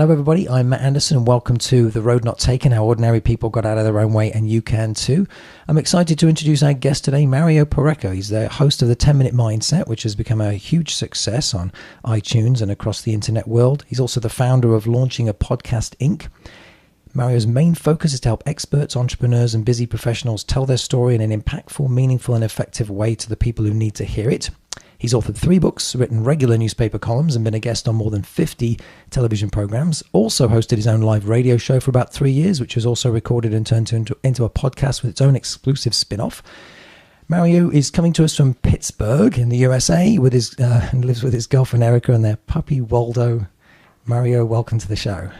Hello everybody, I'm Matt Anderson and welcome to The Road Not Taken, how ordinary people got out of their own way and you can too. I'm excited to introduce our guest today, Mario Porreca. He's the host of the 10-Minute Mindset, which has become a huge success on iTunes and across the internet world. He's also the founder of Launching a Podcast Inc. Mario's main focus is to help experts, entrepreneurs and busy professionals tell their story in an impactful, meaningful and effective way to the people who need to hear it. He's authored 3 books, written regular newspaper columns, and been a guest on more than 50 television programs. Also hosted his own live radio show for about 3 years, which was also recorded and turned into a podcast with its own exclusive spin-off. Mario is coming to us from Pittsburgh in the USA with his and lives with his girlfriend Erica and their puppy Waldo. Mario, welcome to the show.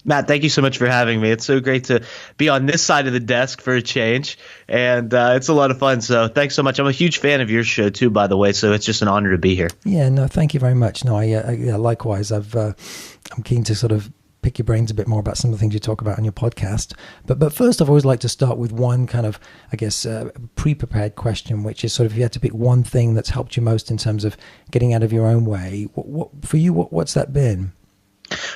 Matt, thank you so much for having me. It's so great to be on this side of the desk for a change, and it's a lot of fun. So thanks so much. I'm a huge fan of your show too, by the way, so it's just an honor to be here. Yeah, no, thank you very much. No, likewise. I'm keen to sort of pick your brains a bit more about some of the things you talk about on your podcast. But first, I've always liked to start with one kind of, I guess, pre-prepared question, which is sort of if you had to pick one thing that's helped you most in terms of getting out of your own way. What's that been?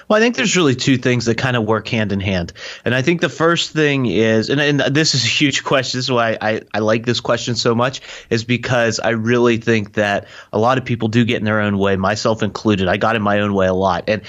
Well, I think there's really 2 things that kind of work hand in hand. And I think the first thing is, and this is a huge question, this is why I like this question so much, is because I really think that a lot of people do get in their own way, myself included. I got in my own way a lot. And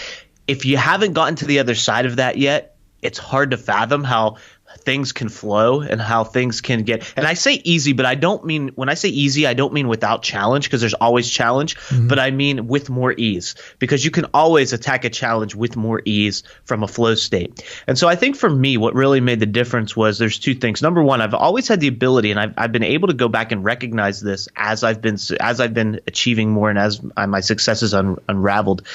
if you haven't gotten to the other side of that yet, it's hard to fathom how things can flow and how things can get, and I say easy, but I don't mean, when I say easy, I don't mean without challenge, because there's always challenge, but I mean with more ease, because you can always attack a challenge with more ease from a flow state. And so I think for me, what really made the difference was there's 2 things. Number one, I've always had the ability, and I've been able to go back and recognize this as I've been achieving more and as my successes unraveled,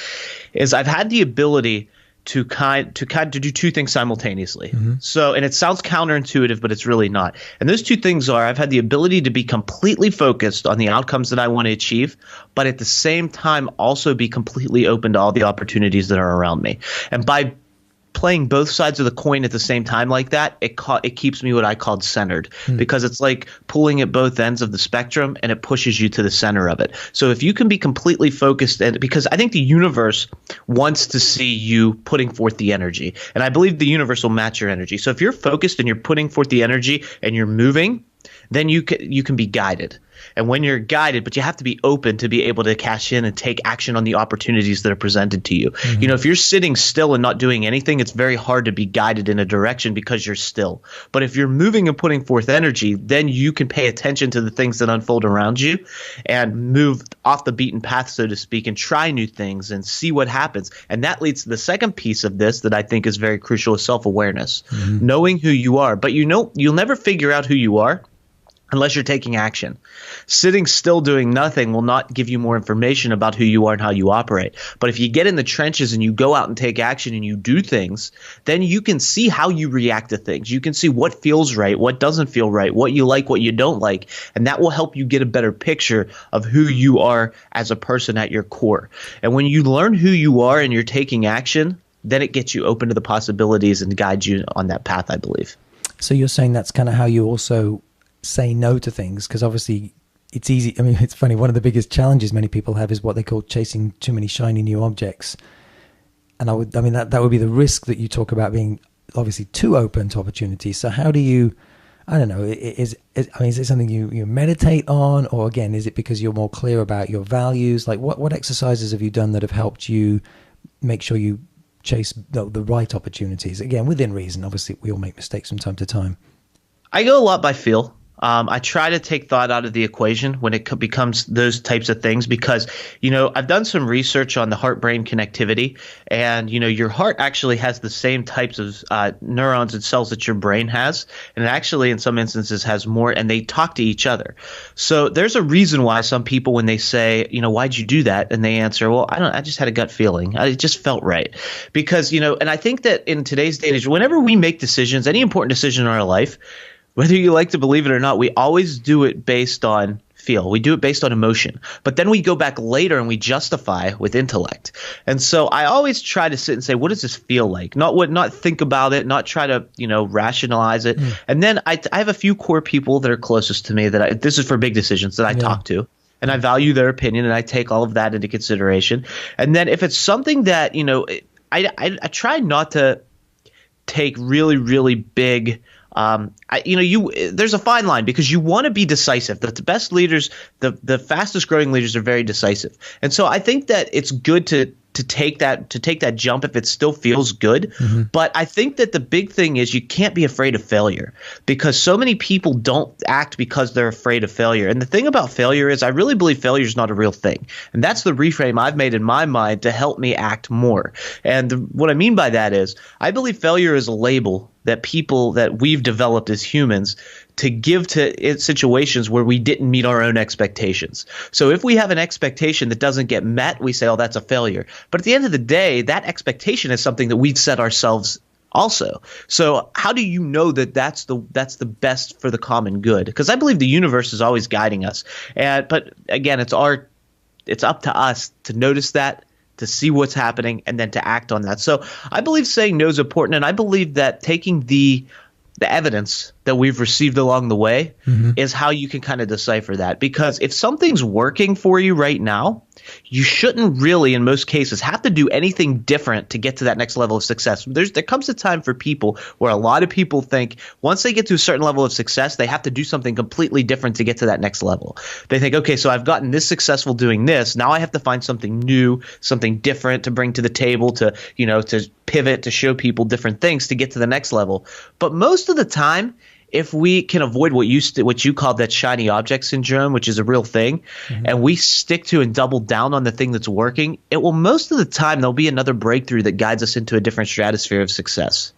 is I've had the ability to do 2 things simultaneously. So, and it sounds counterintuitive, but it's really not. And those 2 things are, I've had the ability to be completely focused on the outcomes that I want to achieve, but at the same time also be completely open to all the opportunities that are around me. And by playing both sides of the coin at the same time like that, it keeps me what I called centered, because it's like pulling at both ends of the spectrum and it pushes you to the center of it. So if you can be completely focused, and because I think the universe wants to see you putting forth the energy, and I believe the universe will match your energy. So if you're focused and you're putting forth the energy and you're moving, then you can be guided. And when you're guided, but you have to be open to be able to cash in and take action on the opportunities that are presented to you. You know, if you're sitting still and not doing anything, it's very hard to be guided in a direction because you're still. But if you're moving and putting forth energy, then you can pay attention to the things that unfold around you and move off the beaten path, so to speak, and try new things and see what happens. And that leads to the second piece of this that I think is very crucial, is self-awareness, knowing who you are. But you'll never figure out who you are unless you're taking action. Sitting still doing nothing will not give you more information about who you are and how you operate. But if you get in the trenches and you go out and take action and you do things, then you can see how you react to things. You can see what feels right, what doesn't feel right, what you like, what you don't like. And that will help you get a better picture of who you are as a person at your core. And when you learn who you are and you're taking action, then it gets you open to the possibilities and guides you on that path, I believe. So you're saying that's kind of how you also say no to things, because obviously it's easy. I mean, it's funny. One of the biggest challenges many people have is what they call chasing too many shiny new objects. And that would be the risk that you talk about, being obviously too open to opportunities. So how do you, I don't know, is it something you meditate on, or again, is it because you're more clear about your values? Like what exercises have you done that have helped you make sure you chase the right opportunities? Again, within reason. Obviously we all make mistakes from time to time. I go a lot by feel. I try to take thought out of the equation when it becomes those types of things, because, I've done some research on the heart-brain connectivity, and, your heart actually has the same types of neurons and cells that your brain has, and it actually in some instances has more, and they talk to each other. So there's a reason why some people, when they say, why'd you do that? And they answer, well, I just had a gut feeling. It just felt right. Because, and I think that in today's day and age, whenever we make decisions, any important decision in our life, whether you like to believe it or not, we always do it based on feel. We do it based on emotion. But then we go back later and we justify with intellect. And so I always try to sit and say, what does this feel like? Not think about it, not try to, rationalize it. And then I have a few core people that are closest to me that this is for big decisions that I talk to. And I value their opinion and I take all of that into consideration. And then if it's something that, I try not to take really, really big. There's a fine line because you want to be decisive. The best leaders, the fastest growing leaders are very decisive. And so I think that it's good to take that jump if it still feels good. Mm-hmm. But I think that the big thing is you can't be afraid of failure because so many people don't act because they're afraid of failure. And the thing about failure is I really believe failure is not a real thing. And that's the reframe I've made in my mind to help me act more. And what I mean by that is I believe failure is a label that we've developed as humans to give to situations where we didn't meet our own expectations. So if we have an expectation that doesn't get met, we say, oh, that's a failure. But at the end of the day, that expectation is something that we've set ourselves also. So how do you know that that's the best for the common good? Because I believe the universe is always guiding us. But again, it's up to us to notice that, to see what's happening, and then to act on that. So I believe saying no is important, and I believe that taking the evidence that we've received along the way is how you can kind of decipher that. Because if something's working for you right now, you shouldn't really, in most cases, have to do anything different to get to that next level of success. There comes a time for people where a lot of people think once they get to a certain level of success, they have to do something completely different to get to that next level. They think, okay, so I've gotten this successful doing this. Now I have to find something new, something different to bring to the table, to pivot, to show people different things to get to the next level. But most of the time, if we can avoid what you called that shiny object syndrome, which is a real thing, and we stick to and double down on the thing that's working, it will most of the time there'll be another breakthrough that guides us into a different stratosphere of success.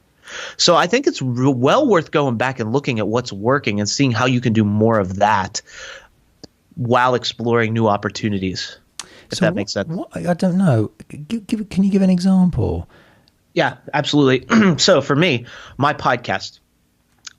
So I think it's well worth going back and looking at what's working and seeing how you can do more of that while exploring new opportunities, if that makes sense. I don't know. Can you give an example? Yeah, absolutely. So for me, my podcast,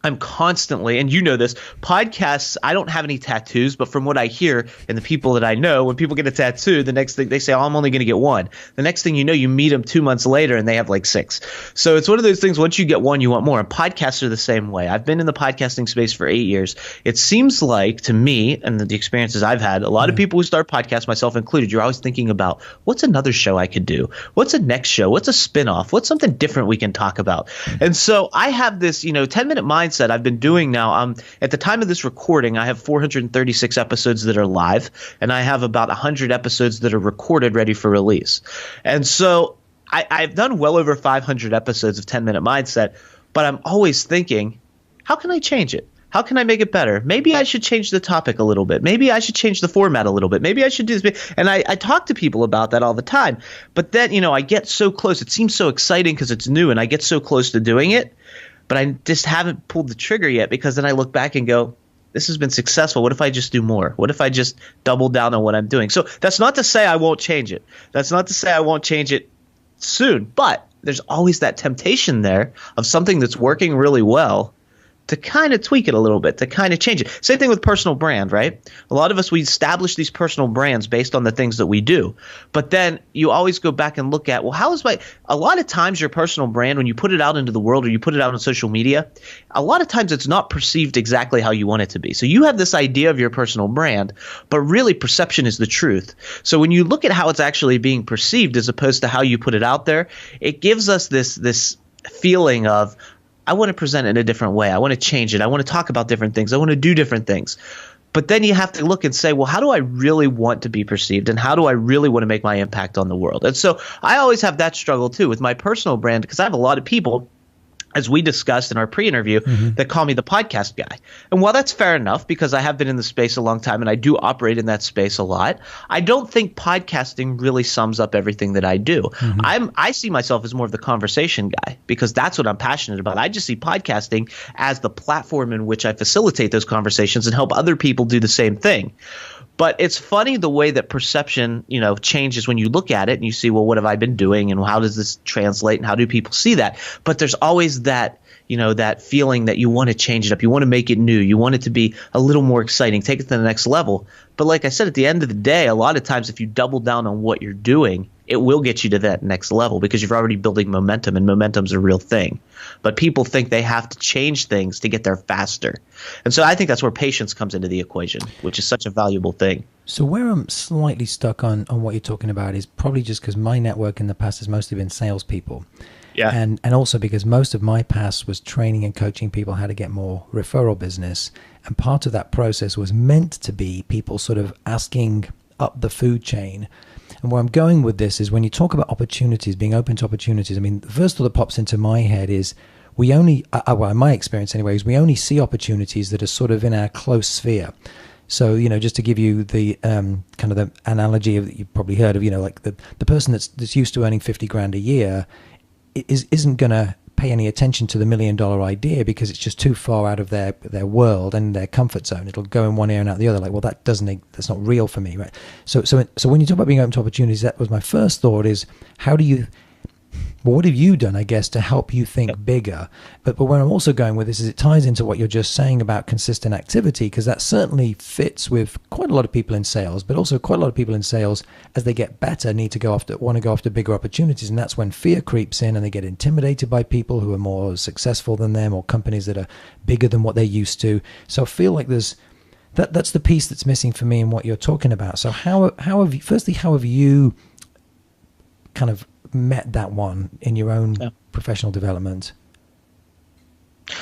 I'm constantly, and you know this, podcasts, I don't have any tattoos, but from what I hear and the people that I know, when people get a tattoo, the next thing they say, oh, I'm only going to get one. The next thing you know, you meet them 2 months later and they have like 6. So it's one of those things, once you get one, you want more. And podcasts are the same way. I've been in the podcasting space for 8 years. It seems like to me, and the experiences I've had, a lot of people who start podcasts, myself included, you're always thinking about what's another show I could do? What's a next show? What's a spinoff? What's something different we can talk about? And so I have this, 10-minute mindset I've been doing now. At the time of this recording, I have 436 episodes that are live, and I have about 100 episodes that are recorded ready for release. And so I've done well over 500 episodes of 10-minute mindset, but I'm always thinking, how can I change it? How can I make it better? Maybe I should change the topic a little bit. Maybe I should change the format a little bit. Maybe I should do this. And I talk to people about that all the time. But then, I get so close. It seems so exciting because it's new, and I get so close to doing it. But I just haven't pulled the trigger yet, because then I look back and go, this has been successful. What if I just do more? What if I just double down on what I'm doing? So that's not to say I won't change it. That's not to say I won't change it soon. But there's always that temptation there of something that's working really well to kind of tweak it a little bit, to kind of change it. Same thing with personal brand, right? A lot of us, we establish these personal brands based on the things that we do. But then you always go back and look at, well, a lot of times your personal brand, when you put it out into the world or you put it out on social media, a lot of times it's not perceived exactly how you want it to be. So you have this idea of your personal brand, but really perception is the truth. So when you look at how it's actually being perceived as opposed to how you put it out there, it gives us this feeling of, I want to present it in a different way. I want to change it. I want to talk about different things. I want to do different things. But then you have to look and say, well, how do I really want to be perceived, and how do I really want to make my impact on the world? And so I always have that struggle too with my personal brand, because I have a lot of people, as we discussed in our pre-interview, that call me the podcast guy. And while that's fair enough, because I have been in the space a long time and I do operate in that space a lot, I don't think podcasting really sums up everything that I do. I see myself as more of the conversation guy, because that's what I'm passionate about. I just see podcasting as the platform in which I facilitate those conversations and help other people do the same thing. But it's funny the way that perception, changes when you look at it and you see, well, what have I been doing, and how does this translate, and how do people see that? But there's always that, that feeling that you want to change it up. You want to make it new. You want it to be a little more exciting, take it to the next level. But like I said, at the end of the day, a lot of times if you double down on what you're doing, it will get you to that next level, because you're already building momentum, and momentum's a real thing. But people think they have to change things to get there faster. And so I think that's where patience comes into the equation, which is such a valuable thing. So where I'm slightly stuck on what you're talking about is probably just because my network in the past has mostly been salespeople. Yeah. And also because most of my past was training and coaching people how to get more referral business. And part of that process was meant to be people sort of asking up the food chain. And where I'm going with this is when you talk about opportunities, being open to opportunities, I mean, the first thought that pops into my head is we only, well, in my experience anyways, we only see opportunities that are sort of in our close sphere. So, just to give you the kind of the analogy of, that you've probably heard of, like the person that's used to earning 50 grand a year isn't going to pay any attention to the $1 million idea because it's just too far out of their world and their comfort zone. It'll go in one ear and out the other. Like, well, that's not real for me, right? So when you talk about being open to opportunities, that was my first thought is what have you done, I guess, to help you think bigger? But where I'm also going with this is it ties into what you're just saying about consistent activity, because that certainly fits with quite a lot of people in sales, but also quite a lot of people in sales, as they get better, want to go after bigger opportunities. And that's when fear creeps in and they get intimidated by people who are more successful than them or companies that are bigger than what they're used to. So I feel like that's the piece that's missing for me in what you're talking about. So how have you kind of met that one in your own professional development?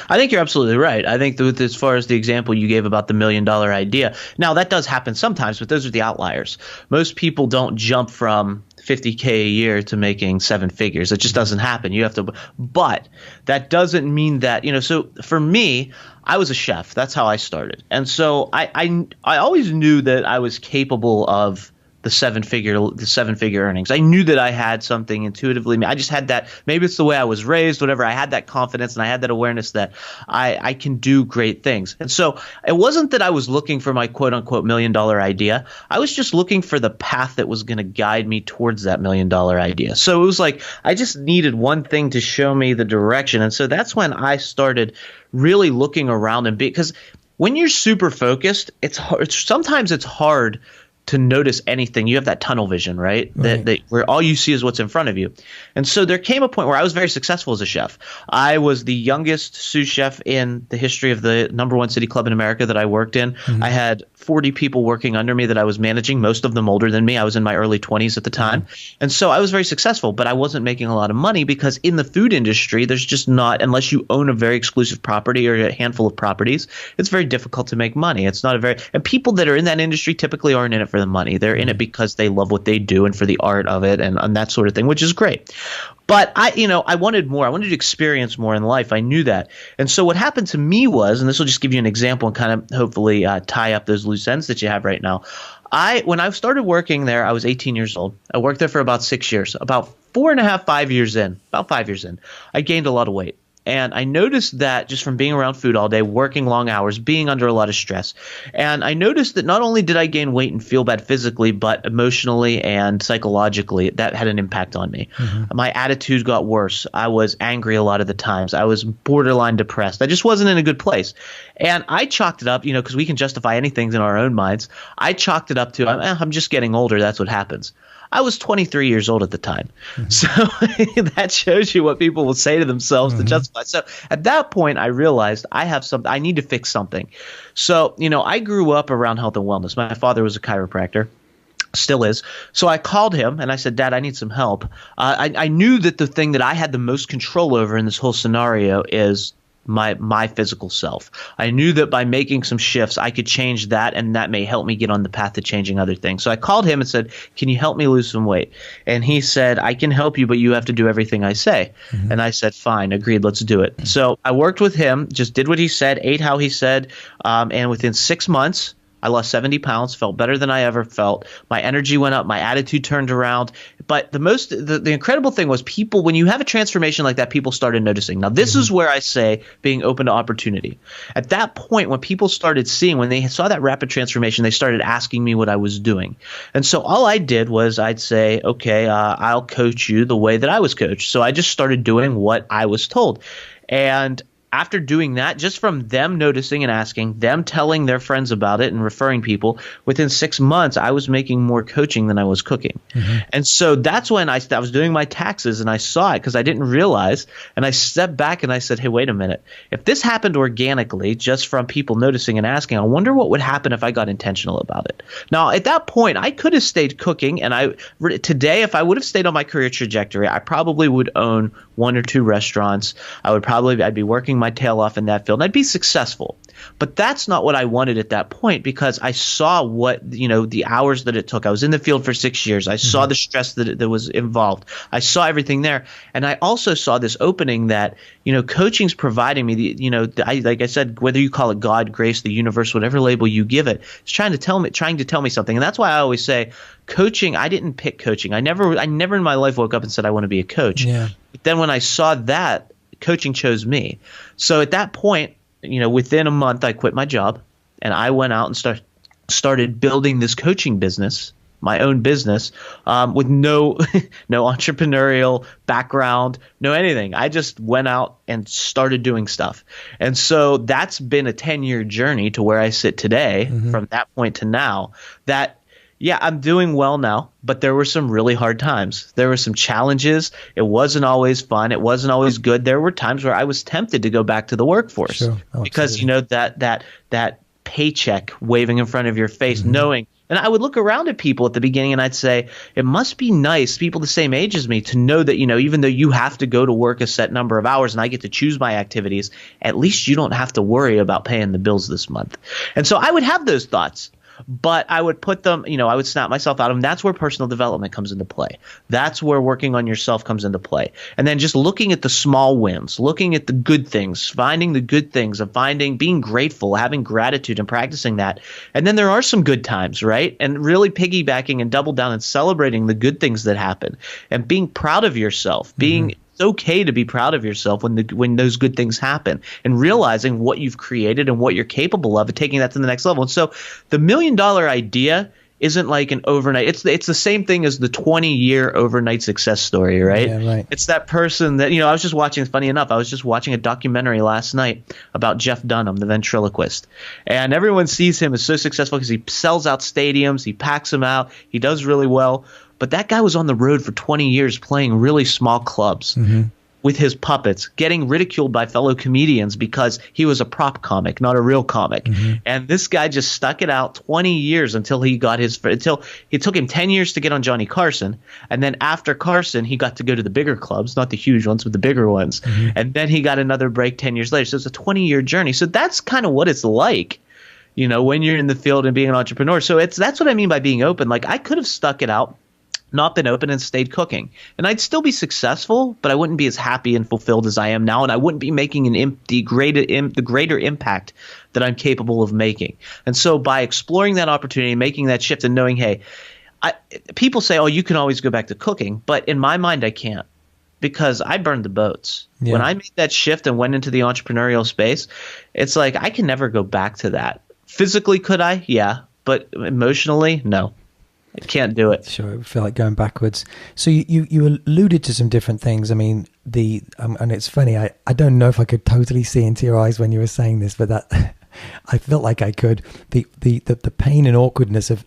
I think you're absolutely right. I think that as far as the example you gave about the $1 million idea, now that does happen sometimes, but those are the outliers. Most people don't jump from 50K a year to making 7 figures. It just doesn't happen. You have to, but that doesn't mean that, so for me, I was a chef. That's how I started. And so I always knew that I was capable of the seven figure earnings. I knew that I had something intuitively. I just had that. Maybe it's the way I was raised, whatever. I had that confidence and I had that awareness that I can do great things. And so it wasn't that I was looking for my quote unquote $1 million idea. I was just looking for the path that was going to guide me towards that $1 million idea. So it was like I just needed one thing to show me the direction. And so that's when I started really looking around because when you're super focused, it's hard. Sometimes it's hard to notice anything. You have that tunnel vision, right? That where all you see is what's in front of you. And so there came a point where I was very successful as a chef. I was the youngest sous chef in the history of the #1 city club in America that I worked in. Mm-hmm. I had 40 people working under me that I was managing, most of them older than me. I was in my early 20s at the time. Mm-hmm. And so I was very successful, but I wasn't making a lot of money because in the food industry, there's just not, unless you own a very exclusive property or a handful of properties, it's very difficult to make money. It's not and people that are in that industry typically aren't in it for the money. They're in it because they love what they do and for the art of it and that sort of thing, which is great. But I wanted more. I wanted to experience more in life. I knew that. And so what happened to me was, and this will just give you an example and kind of hopefully tie up those loose ends that you have right now. When I started working there, I was 18 years old. I worked there for about 6 years, about 5 years in, I gained a lot of weight. And I noticed that just from being around food all day, working long hours, being under a lot of stress. And I noticed that not only did I gain weight and feel bad physically, but emotionally and psychologically, that had an impact on me. Mm-hmm. My attitude got worse. I was angry a lot of the times. I was borderline depressed. I just wasn't in a good place. And I chalked it up, because we can justify anything in our own minds. I chalked it up to, I'm just getting older. That's what happens. I was 23 years old at the time. Mm-hmm. So that shows you what people will say to themselves to justify. So at that point, I realized I need to fix something. So, I grew up around health and wellness. My father was a chiropractor. Still is. So I called him and I said, Dad, I need some help. I knew that the thing that I had the most control over in this whole scenario is my physical self. I knew that by making some shifts, I could change that, and that may help me get on the path to changing other things. So I called him and said, can you help me lose some weight? And he said, I can help you, but you have to do everything I say. Mm-hmm. And I said, fine, agreed, let's do it. So I worked with him, just did what he said, ate how he said, and within 6 months, I lost 70 pounds, felt better than I ever felt. My energy went up. My attitude turned around. But the incredible thing was when you have a transformation like that, people started noticing. Now, this is where I say being open to opportunity. At that point, when people started seeing, when they saw that rapid transformation, they started asking me what I was doing. And so all I did was I'd say, okay, I'll coach you the way that I was coached. So I just started doing what I was told. And after doing that, just from them noticing and asking, them telling their friends about it and referring people, within 6 months, I was making more coaching than I was cooking. And so that's when I was doing my taxes and I saw it because I didn't realize. And I stepped back and I said, hey, wait a minute. If this happened organically, just from people noticing and asking, I wonder what would happen if I got intentional about it. Now, at that point, I could have stayed cooking. And today, if I would have stayed on my career trajectory, I probably would own 1 or 2 restaurants. I'd be working my tail off in that field and I'd be successful. But that's not what I wanted at that point because I saw what, the hours that it took. I was in the field for 6 years. I saw the stress that was involved. I saw everything there. And I also saw this opening that, coaching's providing me like I said, whether you call it God, grace, the universe, whatever label you give it, it's trying to tell me something. And that's why I always say coaching, I didn't pick coaching. I never in my life woke up and said, I want to be a coach. Yeah. But then when I saw that, coaching chose me. So at that point, within a month, I quit my job and I went out and started building this coaching business, my own business, with no entrepreneurial background, no anything. I just went out and started doing stuff. And so that's been a 10-year journey to where I sit today from that point to now. Yeah, I'm doing well now, but there were some really hard times. There were some challenges. It wasn't always fun. It wasn't always good. There were times where I was tempted to go back to the workforce because, that paycheck waving in front of your face, knowing. And I would look around at people at the beginning and I'd say, it must be nice, people the same age as me, to know that, even though you have to go to work a set number of hours and I get to choose my activities, at least you don't have to worry about paying the bills this month. And so I would have those thoughts. But I would put them, I would snap myself out of them. That's where personal development comes into play. That's where working on yourself comes into play. And then just looking at the small wins, looking at the good things, finding the good things, of being grateful, having gratitude and practicing that. And then there are some good times, right? And really piggybacking and double down and celebrating the good things that happen and being proud of yourself, It's okay to be proud of yourself when those good things happen and realizing what you've created and what you're capable of and taking that to the next level. And so the $1 million idea isn't like an overnight. It's the same thing as the 20-year overnight success story, right? Yeah, right. It's that person that, I was just watching, funny enough, I was just watching a documentary last night about Jeff Dunham, the ventriloquist. And everyone sees him as so successful because he sells out stadiums, he packs them out, he does really well. But that guy was on the road for 20 years playing really small clubs with his puppets, getting ridiculed by fellow comedians because he was a prop comic, not a real comic. And this guy just stuck it out 20 years until it took him 10 years to get on Johnny Carson. And then after Carson, he got to go to the bigger clubs, not the huge ones, but the bigger ones. And then he got another break 10 years later. So it's a 20-year journey. So that's kind of what it's like, when you're in the field and being an entrepreneur. So that's what I mean by being open. Like I could have stuck it out, not been open, and stayed cooking. And I'd still be successful, but I wouldn't be as happy and fulfilled as I am now, and I wouldn't be making the greater impact that I'm capable of making. And so by exploring that opportunity, making that shift and knowing, hey, people say, oh, you can always go back to cooking, but in my mind I can't because I burned the boats. Yeah. When I made that shift and went into the entrepreneurial space, it's like I can never go back to that. Physically, could I? Yeah. But emotionally, no. I can't do it. Sure, it would feel like going backwards. So you alluded to some different things. I mean, and it's funny. I don't know if I could totally see into your eyes when you were saying this, but that I felt like I could. The pain and awkwardness of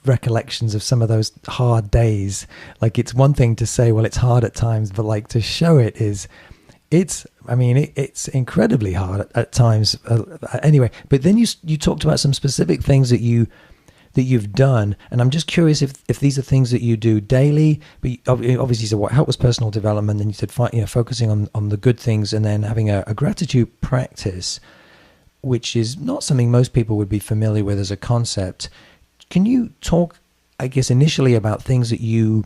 recollections of some of those hard days. Like it's one thing to say, well, it's hard at times, but like to show it is. It's incredibly hard at times. Anyway, but then you talked about some specific things that you've done, and I'm just curious if these are things that you do daily. But obviously, you said what help was personal development, and you said focusing on the good things, and then having a gratitude practice, which is not something most people would be familiar with as a concept. Can you talk, I guess, initially about things that you've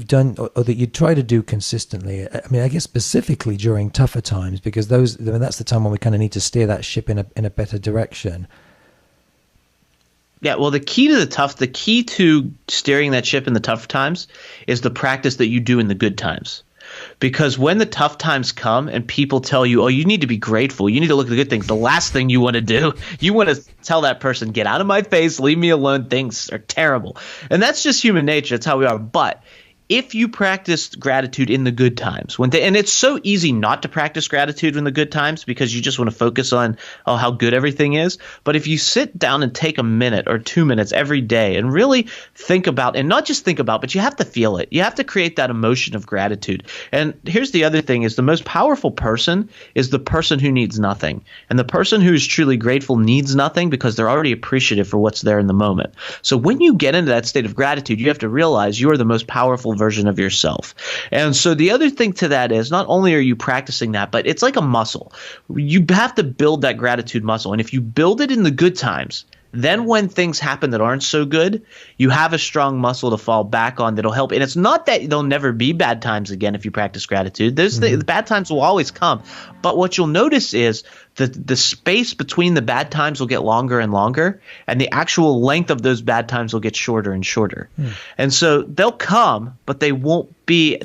done or that you try to do consistently? I mean, I guess specifically during tougher times, because that's the time when we kind of need to steer that ship in a better direction. Yeah, well, the key to steering that ship in the tough times is the practice that you do in the good times. Because when the tough times come and people tell you, oh, you need to be grateful, you need to look at the good things, the last thing you want to do, you want to tell that person, get out of my face, leave me alone, things are terrible. And that's just human nature. That's how we are. But if you practice gratitude in the good times, and it's so easy not to practice gratitude in the good times because you just want to focus on how good everything is. But if you sit down and take a minute or 2 minutes every day and really think about, and not just think about, but you have to feel it. You have to create that emotion of gratitude. And here's the other thing: is the most powerful person is the person who needs nothing, and the person who is truly grateful needs nothing because they're already appreciative for what's there in the moment. So when you get into that state of gratitude, you have to realize you are the most powerful version of yourself. And so the other thing to that is, not only are you practicing that, but it's like a muscle. You have to build that gratitude muscle. And if you build it in the good times, then when things happen that aren't so good, you have a strong muscle to fall back on that'll help. And it's not that there'll never be bad times again if you practice gratitude. The bad times will always come. But what you'll notice is the space between the bad times will get longer and longer, and the actual length of those bad times will get shorter and shorter. And so they'll come, but they won't be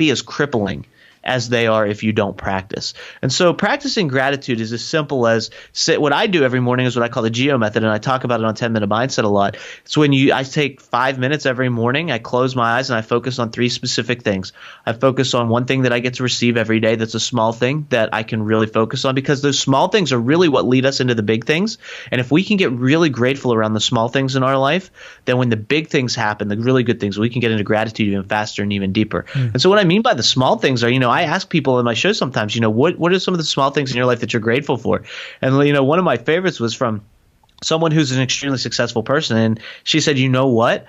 as crippling as they are if you don't practice. And so practicing gratitude is as simple as what I do every morning is what I call the GEO method, and I talk about it on 10-Minute Mindset a lot. It's when I take 5 minutes every morning, I close my eyes and I focus on 3 specific things. I focus on one thing that I get to receive every day that's a small thing that I can really focus on, because those small things are really what lead us into the big things. And if we can get really grateful around the small things in our life, then when the big things happen, the really good things, we can get into gratitude even faster and even deeper. And so what I mean by the small things are, I ask people in my show sometimes, what are some of the small things in your life that you're grateful for? And, one of my favorites was from someone who's an extremely successful person. And she said, you know what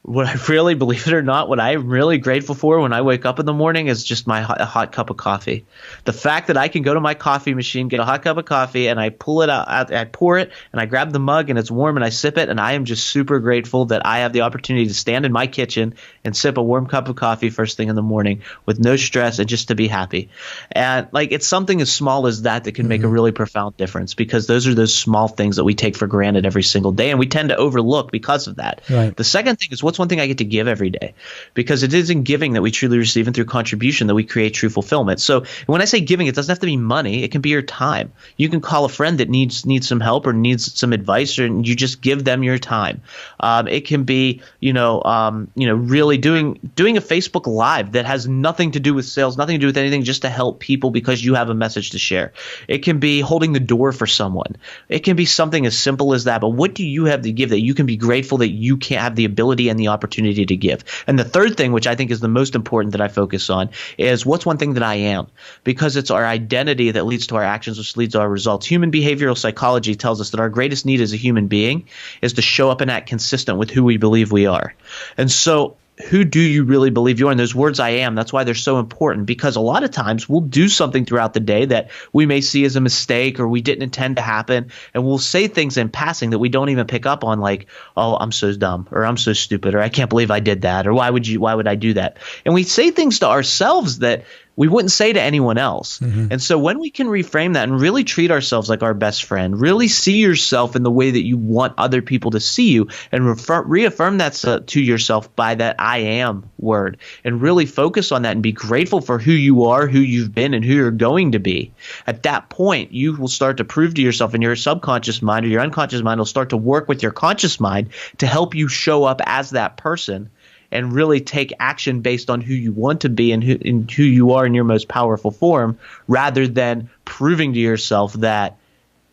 I really, believe it or not, what I'm really grateful for when I wake up in the morning is just my hot cup of coffee. The fact that I can go to my coffee machine, get a hot cup of coffee, and I pull it out, I pour it, and I grab the mug, and it's warm, and I sip it, and I am just super grateful that I have the opportunity to stand in my kitchen and sip a warm cup of coffee first thing in the morning with no stress and just to be happy. And it's something as small as that can make a really profound difference, because those are those small things that we take for granted every single day, and we tend to overlook because of that. Right. The second thing is, what's one thing I get to give every day? Because it is in giving that we truly receive, and through contribution that we create true fulfillment. So when I say giving, it doesn't have to be money. It can be your time. You can call a friend that needs some help or needs some advice, or you just give them your time. It can be, really doing a Facebook Live that has nothing to do with sales, nothing to do with anything, just to help people because you have a message to share. It can be holding the door for someone. It can be something as simple as that. But what do you have to give that you can be grateful that you can't have the ability and the opportunity to give? And the third thing, which I think is the most important that I focus on, is what's one thing that I am? Because it's our identity that leads to our actions, which leads to our results. Human behavioral psychology tells us that our greatest need as a human being is to show up and act consistent with who we believe we are. And so who do you really believe you are? And those words I am, that's why they're so important, because a lot of times we'll do something throughout the day that we may see as a mistake or we didn't intend to happen. And we'll say things in passing that we don't even pick up on, like, oh, I'm so dumb, or I'm so stupid, or I can't believe I did that, or why would I do that? And we say things to ourselves that we wouldn't say to anyone else. And so when we can reframe that and really treat ourselves like our best friend, really see yourself in the way that you want other people to see you, and reaffirm that to yourself by that I am word, and really focus on that and be grateful for who you are, who you've been, and who you're going to be. At that point, you will start to prove to yourself, and your subconscious mind or your unconscious mind will start to work with your conscious mind to help you show up as that person and really take action based on who you want to be and who you are in your most powerful form, rather than proving to yourself that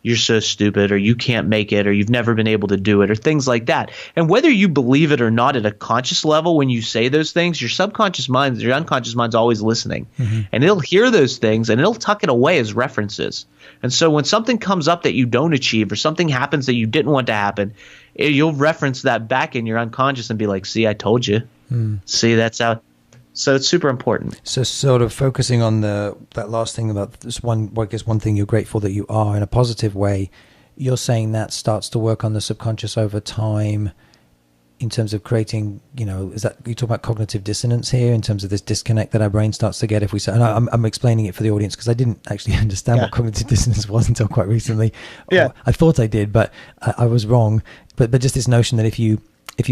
you're so stupid, or you can't make it, or you've never been able to do it, or things like that. And whether you believe it or not at a conscious level, when you say those things, your subconscious mind, your unconscious mind's always listening. And it'll hear those things and it'll tuck it away as references. And so when something comes up that you don't achieve, or something happens that you didn't want to happen, you'll reference that back in your unconscious and be like, see, I told you. See, that's how. So it's super important. So sort of focusing on that last thing about this one, I guess one thing you're grateful that you are in a positive way, you're saying that starts to work on the subconscious over time in terms of creating, is that, you talk about cognitive dissonance here in terms of this disconnect that our brain starts to get if we say, and I'm explaining it for the audience because I didn't actually understand what cognitive dissonance was until quite recently. I thought I did, but I was wrong. But just this notion that if you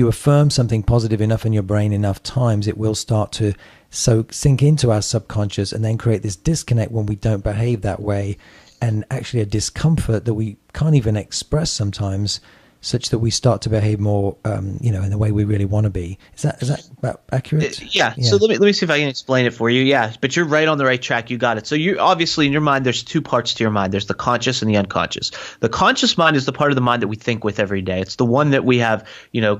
affirm something positive enough in your brain enough times, it will start to sink into our subconscious and then create this disconnect when we don't behave that way, and actually a discomfort that we can't even express sometimes. such that we start to behave more, in the way we really want to be. Is that about accurate? Yeah. So let me see if I can explain it for you. Yeah, but you're right on the right track. You got it. So you obviously in your mind, there's two parts to your mind. There's the conscious and the unconscious. The conscious mind is the part of the mind that we think with every day. It's the one that we have,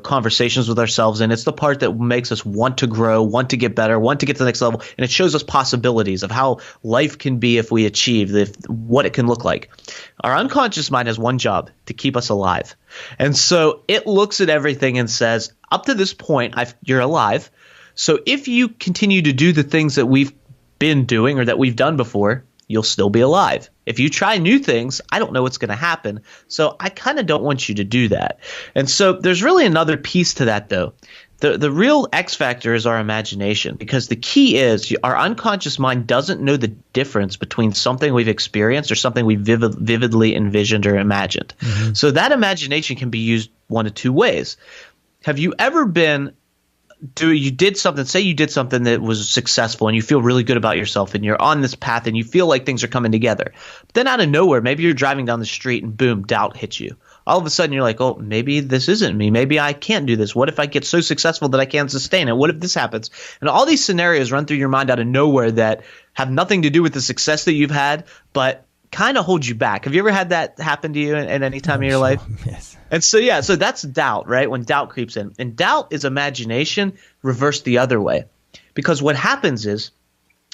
conversations with ourselves in. It's the part that makes us want to grow, want to get better, want to get to the next level, and it shows us possibilities of how life can be if we achieve what it can look like. Our unconscious mind has one job: to keep us alive. And so it looks at everything and says, up to this point, you're alive. So if you continue to do the things that we've been doing or that we've done before, you'll still be alive. If you try new things, I don't know what's going to happen. So I kind of don't want you to do that. And so there's really another piece to that, though. The real X factor is our imagination, because the key is our unconscious mind doesn't know the difference between something we've experienced or something we vividly envisioned or imagined. Mm-hmm. So that imagination can be used one of two ways. Have you ever you did something that was successful and you feel really good about yourself and you're on this path and you feel like things are coming together. But then out of nowhere, maybe you're driving down the street and boom, doubt hits you. All of a sudden you're like, oh, maybe this isn't me. Maybe I can't do this. What if I get so successful that I can't sustain it? What if this happens? And all these scenarios run through your mind out of nowhere that have nothing to do with the success that you've had, but kind of hold you back. Have you ever had that happen to you at any time in your life? Yes. And so that's doubt, right? When doubt creeps in. And doubt is imagination reversed the other way. Because what happens is,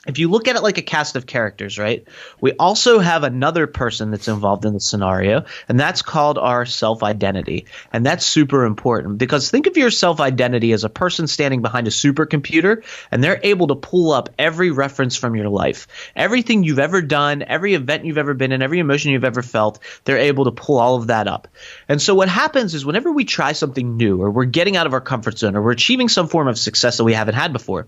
if you look at it like a cast of characters, right, we also have another person that's involved in the scenario, and that's called our self-identity. And that's super important, because think of your self-identity as a person standing behind a supercomputer, and they're able to pull up every reference from your life. Everything you've ever done, every event you've ever been in, every emotion you've ever felt, they're able to pull all of that up. And so what happens is whenever we try something new, or we're getting out of our comfort zone, or we're achieving some form of success that we haven't had before,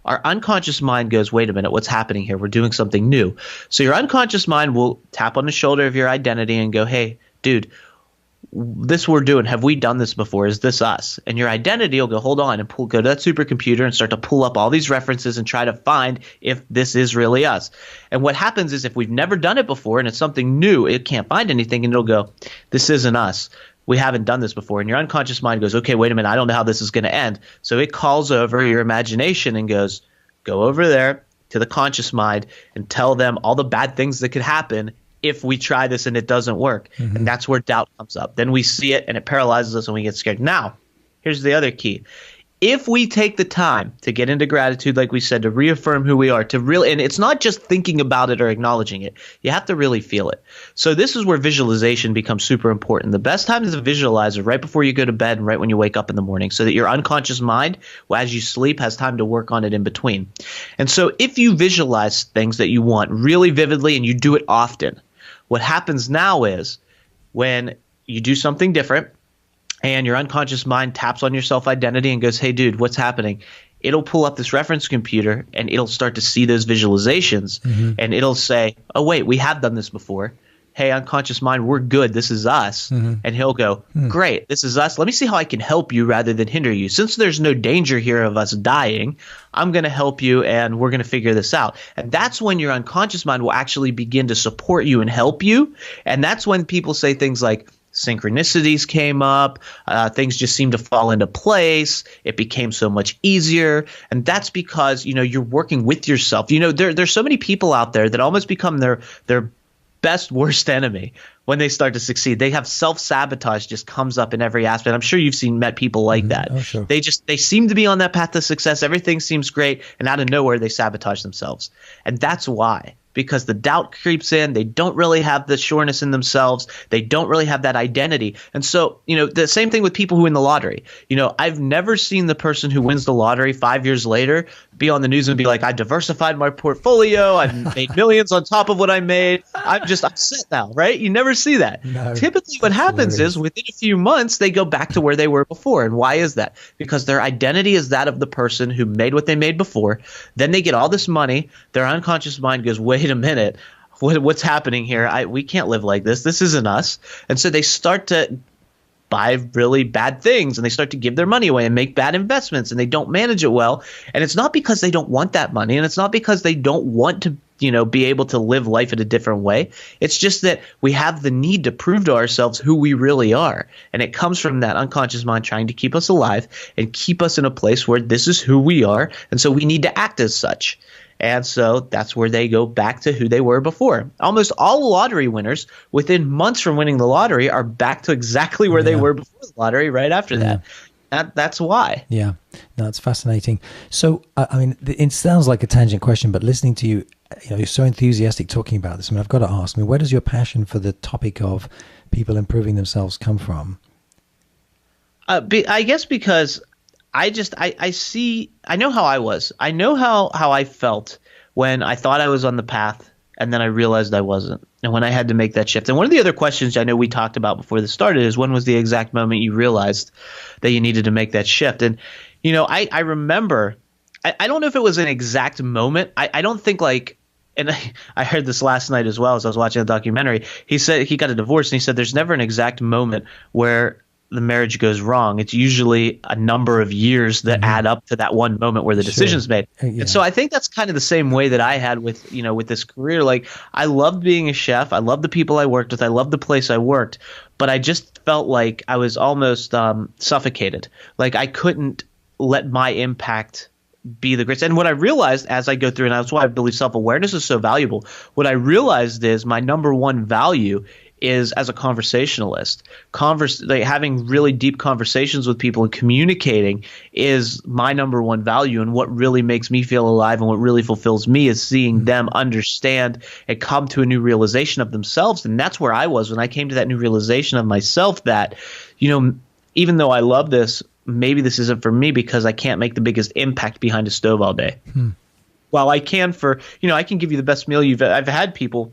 our unconscious mind goes, wait a minute, what's happening here? We're doing something new. So your unconscious mind will tap on the shoulder of your identity and go, hey, dude, this we're doing, have we done this before? Is this us? And your identity will go, hold on, and go to that supercomputer and start to pull up all these references and try to find if this is really us. And what happens is if we've never done it before and it's something new, it can't find anything, and it'll go, this isn't us. We haven't done this before. And your unconscious mind goes, okay, wait a minute, I don't know how this is going to end. So it calls over your imagination and goes, go over there to the conscious mind and tell them all the bad things that could happen if we try this and it doesn't work. Mm-hmm. And that's where doubt comes up. Then we see it and it paralyzes us and we get scared. Now, here's the other key. If we take the time to get into gratitude, like we said, to reaffirm who we are, to really, and it's not just thinking about it or acknowledging it, you have to really feel it. So this is where visualization becomes super important. The best time to visualize is right before you go to bed and right when you wake up in the morning, so that your unconscious mind, as you sleep, has time to work on it in between. And so if you visualize things that you want really vividly and you do it often, what happens now is when you do something different, and your unconscious mind taps on your self-identity and goes, hey, dude, what's happening? It'll pull up this reference computer and it'll start to see those visualizations. Mm-hmm. And it'll say, oh, wait, we have done this before. Hey, unconscious mind, we're good. This is us. Mm-hmm. And he'll go, great, this is us. Let me see how I can help you rather than hinder you. Since there's no danger here of us dying, I'm going to help you and we're going to figure this out. And that's when your unconscious mind will actually begin to support you and help you. And that's when people say things like, synchronicities came up, things just seemed to fall into place. It became so much easier. And that's because, you're working with yourself. There's so many people out there that almost become their best worst enemy when they start to succeed. They have self-sabotage just comes up in every aspect. I'm sure you've met people like that. Oh, sure. They seem to be on that path to success. Everything seems great. And out of nowhere, they sabotage themselves. And that's why. Because the doubt creeps in. They don't really have the sureness in themselves. They don't really have that identity. And so, the same thing with people who win the lottery. I've never seen the person who wins the lottery 5 years later be on the news and be like, I diversified my portfolio. I've made millions on top of what I made. I'm set now, right? You never see that. No, typically what happens is within a few months, they go back to where they were before. And why is that? Because their identity is that of the person who made what they made before. Then they get all this money. Their unconscious mind goes, wait a minute, what's happening here? We can't live like this. This isn't us. And so they start to buy really bad things and they start to give their money away and make bad investments and they don't manage it well. And it's not because they don't want that money and it's not because they don't want to be able to live life in a different way. It's just that we have the need to prove to ourselves who we really are. And it comes from that unconscious mind trying to keep us alive and keep us in a place where this is who we are. And so we need to act as such. And so that's where they go back to who they were before. Almost all lottery winners within months from winning the lottery are back to exactly where they were before the lottery right after that. That's why. Yeah, no, it's fascinating. So, I mean, it sounds like a tangent question, but listening to you, you're so enthusiastic talking about this. I mean, I've got to ask, where does your passion for the topic of people improving themselves come from? I guess because I know how I was. I know how I felt when I thought I was on the path and then I realized I wasn't. And when I had to make that shift. And one of the other questions I know we talked about before this started is, when was the exact moment you realized that you needed to make that shift? And, I remember, I don't know if it was an exact moment. I don't think and I heard this last night as well as I was watching the documentary. He said he got a divorce and he said there's never an exact moment where the marriage goes wrong. It's usually a number of years that add up to that one moment where the decision's made. And so I think that's kind of the same way that I had with, with this career. Like, I loved being a chef. I loved the people I worked with. I loved the place I worked, but I just felt like I was almost suffocated. Like, I couldn't let my impact be the greatest. And what I realized as I go through, and that's why I believe self-awareness is so valuable, what I realized is my number one value is as a conversationalist. Having really deep conversations with people and communicating is my number one value, and what really makes me feel alive and what really fulfills me is seeing them understand and come to a new realization of themselves. And that's where I was when I came to that new realization of myself, that, even though I love this, maybe this isn't for me because I can't make the biggest impact behind a stove all day. While I can I can give you the best meal I've had people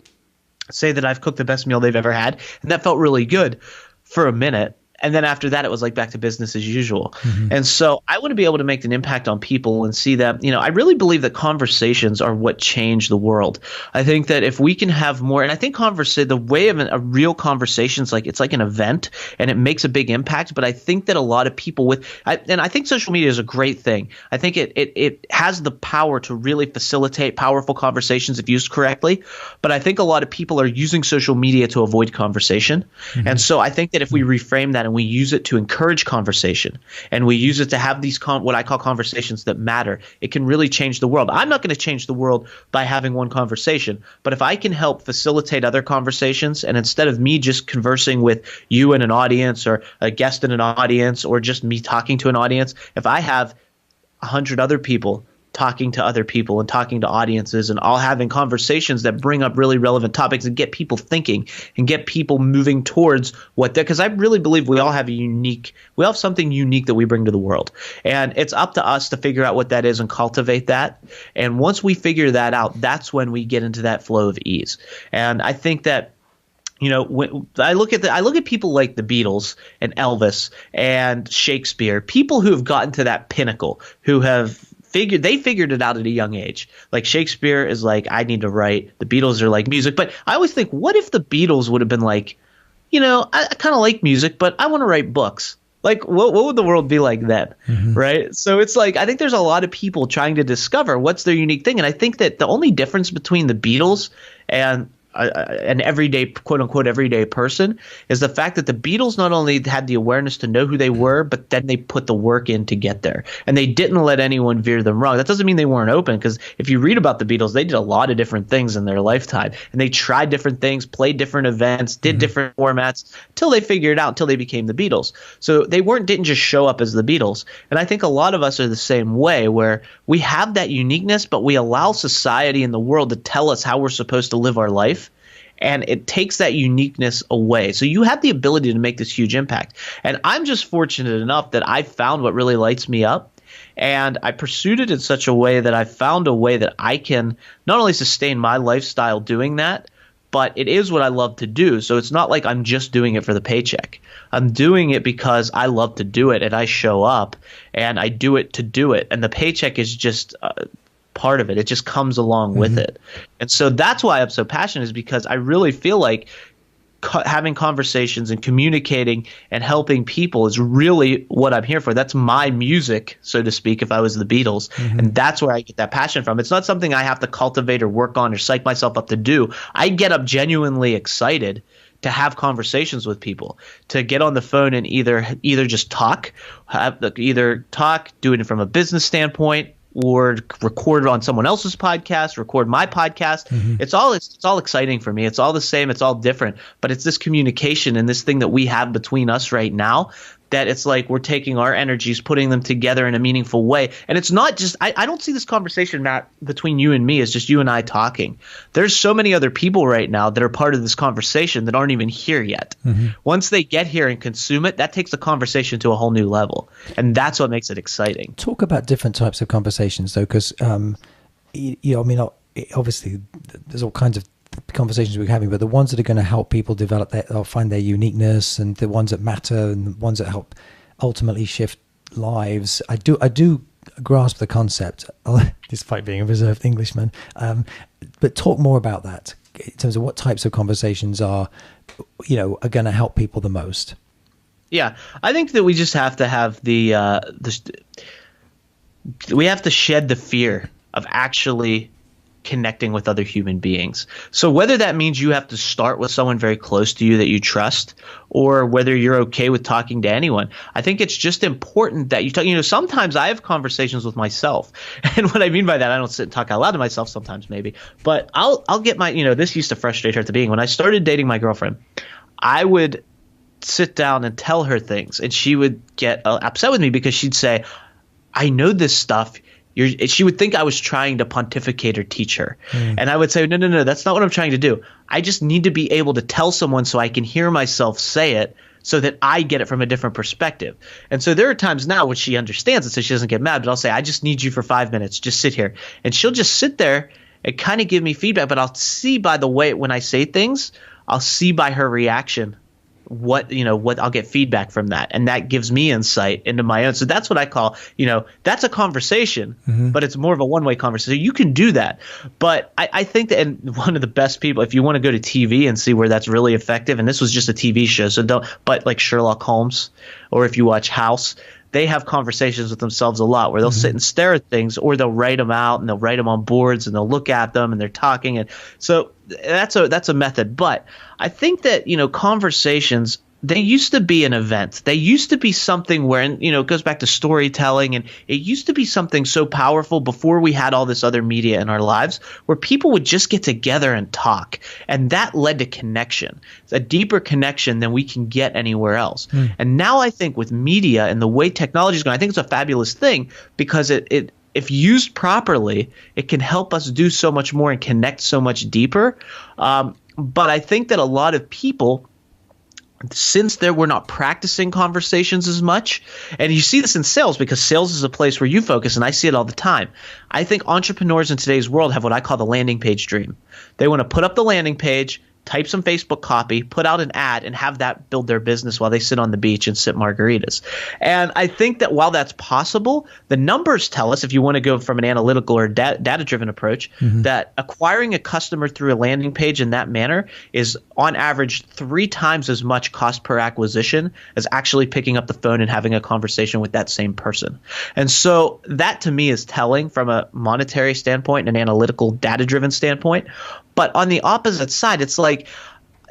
say that I've cooked the best meal they've ever had, and that felt really good for a minute. And then after that, it was like back to business as usual. And so I want to be able to make an impact on people and see that, I really believe that conversations are what change the world. I think that if we can have more, and I think the way of a real conversation is it's like an event and it makes a big impact. But I think that a lot of people and I think social media is a great thing. I think it has the power to really facilitate powerful conversations if used correctly. But I think a lot of people are using social media to avoid conversation. And so I think that if we reframe that and we use it to encourage conversation, and we use it to have these what I call conversations that matter, it can really change the world. I'm not going to change the world by having one conversation, but if I can help facilitate other conversations, and instead of me just conversing with you in an audience or a guest in an audience or just me talking to an audience, if I have 100 other people talking to other people and talking to audiences and all having conversations that bring up really relevant topics and get people thinking and get people moving towards because I really believe we all have something unique that we bring to the world. And it's up to us to figure out what that is and cultivate that. And once we figure that out, that's when we get into that flow of ease. And I think that when I look at people like the Beatles and Elvis and Shakespeare, people who have gotten to that pinnacle, who have figured it out at a young age. Like Shakespeare is like, I need to write. The Beatles are like music. But I always think, what if the Beatles would have been like, I kind of like music, but I want to write books. Like, what would the world be like then, right? So it's like, I think there's a lot of people trying to discover what's their unique thing. And I think that the only difference between the Beatles and an everyday, quote unquote, everyday person is the fact that the Beatles not only had the awareness to know who they were, but then they put the work in to get there. And they didn't let anyone veer them wrong. That doesn't mean they weren't open, because if you read about the Beatles, they did a lot of different things in their lifetime. And they tried different things, played different events, did different formats until they figured it out, until they became the Beatles. So they didn't just show up as the Beatles. And I think a lot of us are the same way, where we have that uniqueness, but we allow society and the world to tell us how we're supposed to live our life. And it takes that uniqueness away. So you have the ability to make this huge impact. And I'm just fortunate enough that I found what really lights me up. And I pursued it in such a way that I found a way that I can not only sustain my lifestyle doing that, but it is what I love to do. So it's not like I'm just doing it for the paycheck. I'm doing it because I love to do it, and I show up and I do it to do it. And the paycheck is just part of it. It just comes along with it. And so that's why I'm so passionate, is because I really feel like having conversations and communicating and helping people is really what I'm here for. That's my music, so to speak, if I was the Beatles. And that's where I get that passion from. It's not something I have to cultivate or work on or psych myself up to do. I get up genuinely excited to have conversations with people, to get on the phone and either just talk, do it from a business standpoint, or record it on someone else's podcast, record my podcast. It's all exciting for me. It's all the same. It's all different. But it's this communication and this thing that we have between us right now that it's like we're taking our energies, putting them together in a meaningful way. And it's not just I don't see this conversation, Matt, between you and me as just you and I talking. There's so many other people right now that are part of this conversation that aren't even here yet. Once they get here and consume it, that takes the conversation to a whole new level. And that's what makes it exciting. Talk about different types of conversations, though, because, obviously there's all kinds of conversations we're having, but the ones that are going to help people develop or find their uniqueness, and the ones that matter, and the ones that help ultimately shift lives. I do grasp the concept, despite being a reserved Englishman. But talk more about that in terms of what types of conversations are going to help people the most. Yeah, I think that we just have to have we have to shed the fear of actually connecting with other human beings. So whether that means you have to start with someone very close to you that you trust, or whether you're okay with talking to anyone, I think it's just important that you talk. Sometimes I have conversations with myself, and what I mean by that, I don't sit and talk out loud to myself sometimes, maybe, but I'll get my, this used to frustrate her at the beginning. When I started dating my girlfriend, I would sit down and tell her things, and she would get upset with me because she'd say, I know this stuff. She would think I was trying to pontificate or teach her. And I would say, no, that's not what I'm trying to do. I just need to be able to tell someone so I can hear myself say it, so that I get it from a different perspective. And so there are times now when she understands it, so she doesn't get mad, but I'll say, I just need you for 5 minutes. Just sit here. And she'll just sit there and kind of give me feedback. But I'll see by the way when I say things, I'll see by her reaction what I'll get feedback from that, and that gives me insight into my own. So that's what I call, that's a conversation, but it's more of a one-way conversation. You can do that, but I think that, and one of the best people, if you want to go to TV and see where that's really effective, and this was just a TV show, so but like Sherlock Holmes, or if you watch House, they have conversations with themselves a lot where they'll sit and stare at things, or they'll write them out and they'll write them on boards and they'll look at them and they're talking. And so that's a method. But I think that, conversations, they used to be an event. They used to be something where, it goes back to storytelling, and it used to be something so powerful before we had all this other media in our lives, where people would just get together and talk. And that led to connection. It's a deeper connection than we can get anywhere else. And now I think with media and the way technology is going, I think it's a fabulous thing, because it if used properly, it can help us do so much more and connect so much deeper. But I think that a lot of people, since we're not practicing conversations as much, and you see this in sales, because sales is a place where you focus, and I see it all the time. I think entrepreneurs in today's world have what I call the landing page dream. They want to put up the landing page, type some Facebook copy, put out an ad, and have that build their business while they sit on the beach and sip margaritas. And I think that while that's possible, the numbers tell us, if you want to go from an analytical or data-driven approach, that acquiring a customer through a landing page in that manner is on average 3 times as much cost per acquisition as actually picking up the phone and having a conversation with that same person. And so that to me is telling from a monetary standpoint and an analytical data-driven standpoint. But on the opposite side, it's like,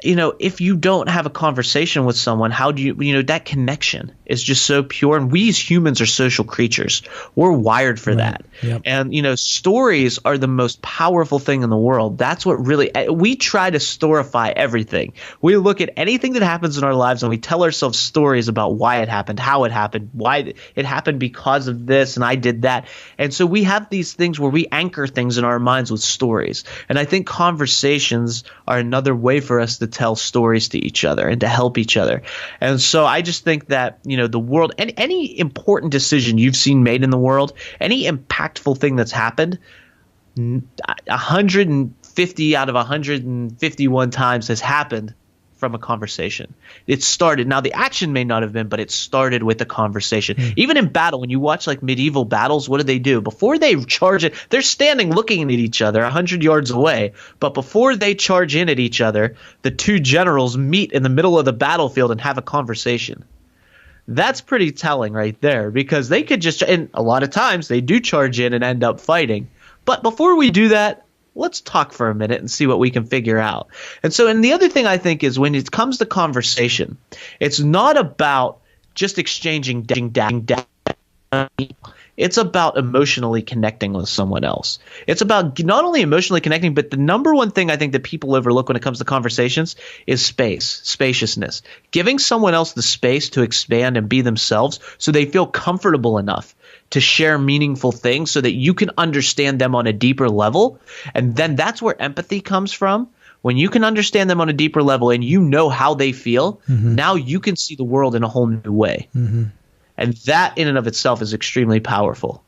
if you don't have a conversation with someone, how do you, that connection is just so pure. And we as humans are social creatures. We're wired for that. Yep. And, stories are the most powerful thing in the world. That's what really, we try to storify everything. We look at anything that happens in our lives and we tell ourselves stories about why it happened, how it happened, why it happened because of this, and I did that. And so we have these things where we anchor things in our minds with stories. And I think conversations are another way for us to tell stories to each other and to help each other. And so I just think that, the world, and any important decision you've seen made in the world, any impactful thing that's happened, 150 out of 151 times has happened from a conversation. It started. Now, the action may not have been, but it started with a conversation. Even in battle, when you watch like medieval battles, what do? Before they charge it, they're standing looking at each other 100 yards away. But before they charge in at each other, the two generals meet in the middle of the battlefield and have a conversation. That's pretty telling right there, because they could just, and a lot of times they do charge in and end up fighting. But before we do that, let's talk for a minute and see what we can figure out. And the other thing I think is when it comes to conversation, it's not about just exchanging data. It's about emotionally connecting with someone else. It's about not only emotionally connecting, but the number one thing I think that people overlook when it comes to conversations is spaciousness. Giving someone else the space to expand and be themselves so they feel comfortable enough to share meaningful things so that you can understand them on a deeper level. And then that's where empathy comes from. When you can understand them on a deeper level and you know how they feel, now you can see the world in a whole new way. And that in and of itself is extremely powerful.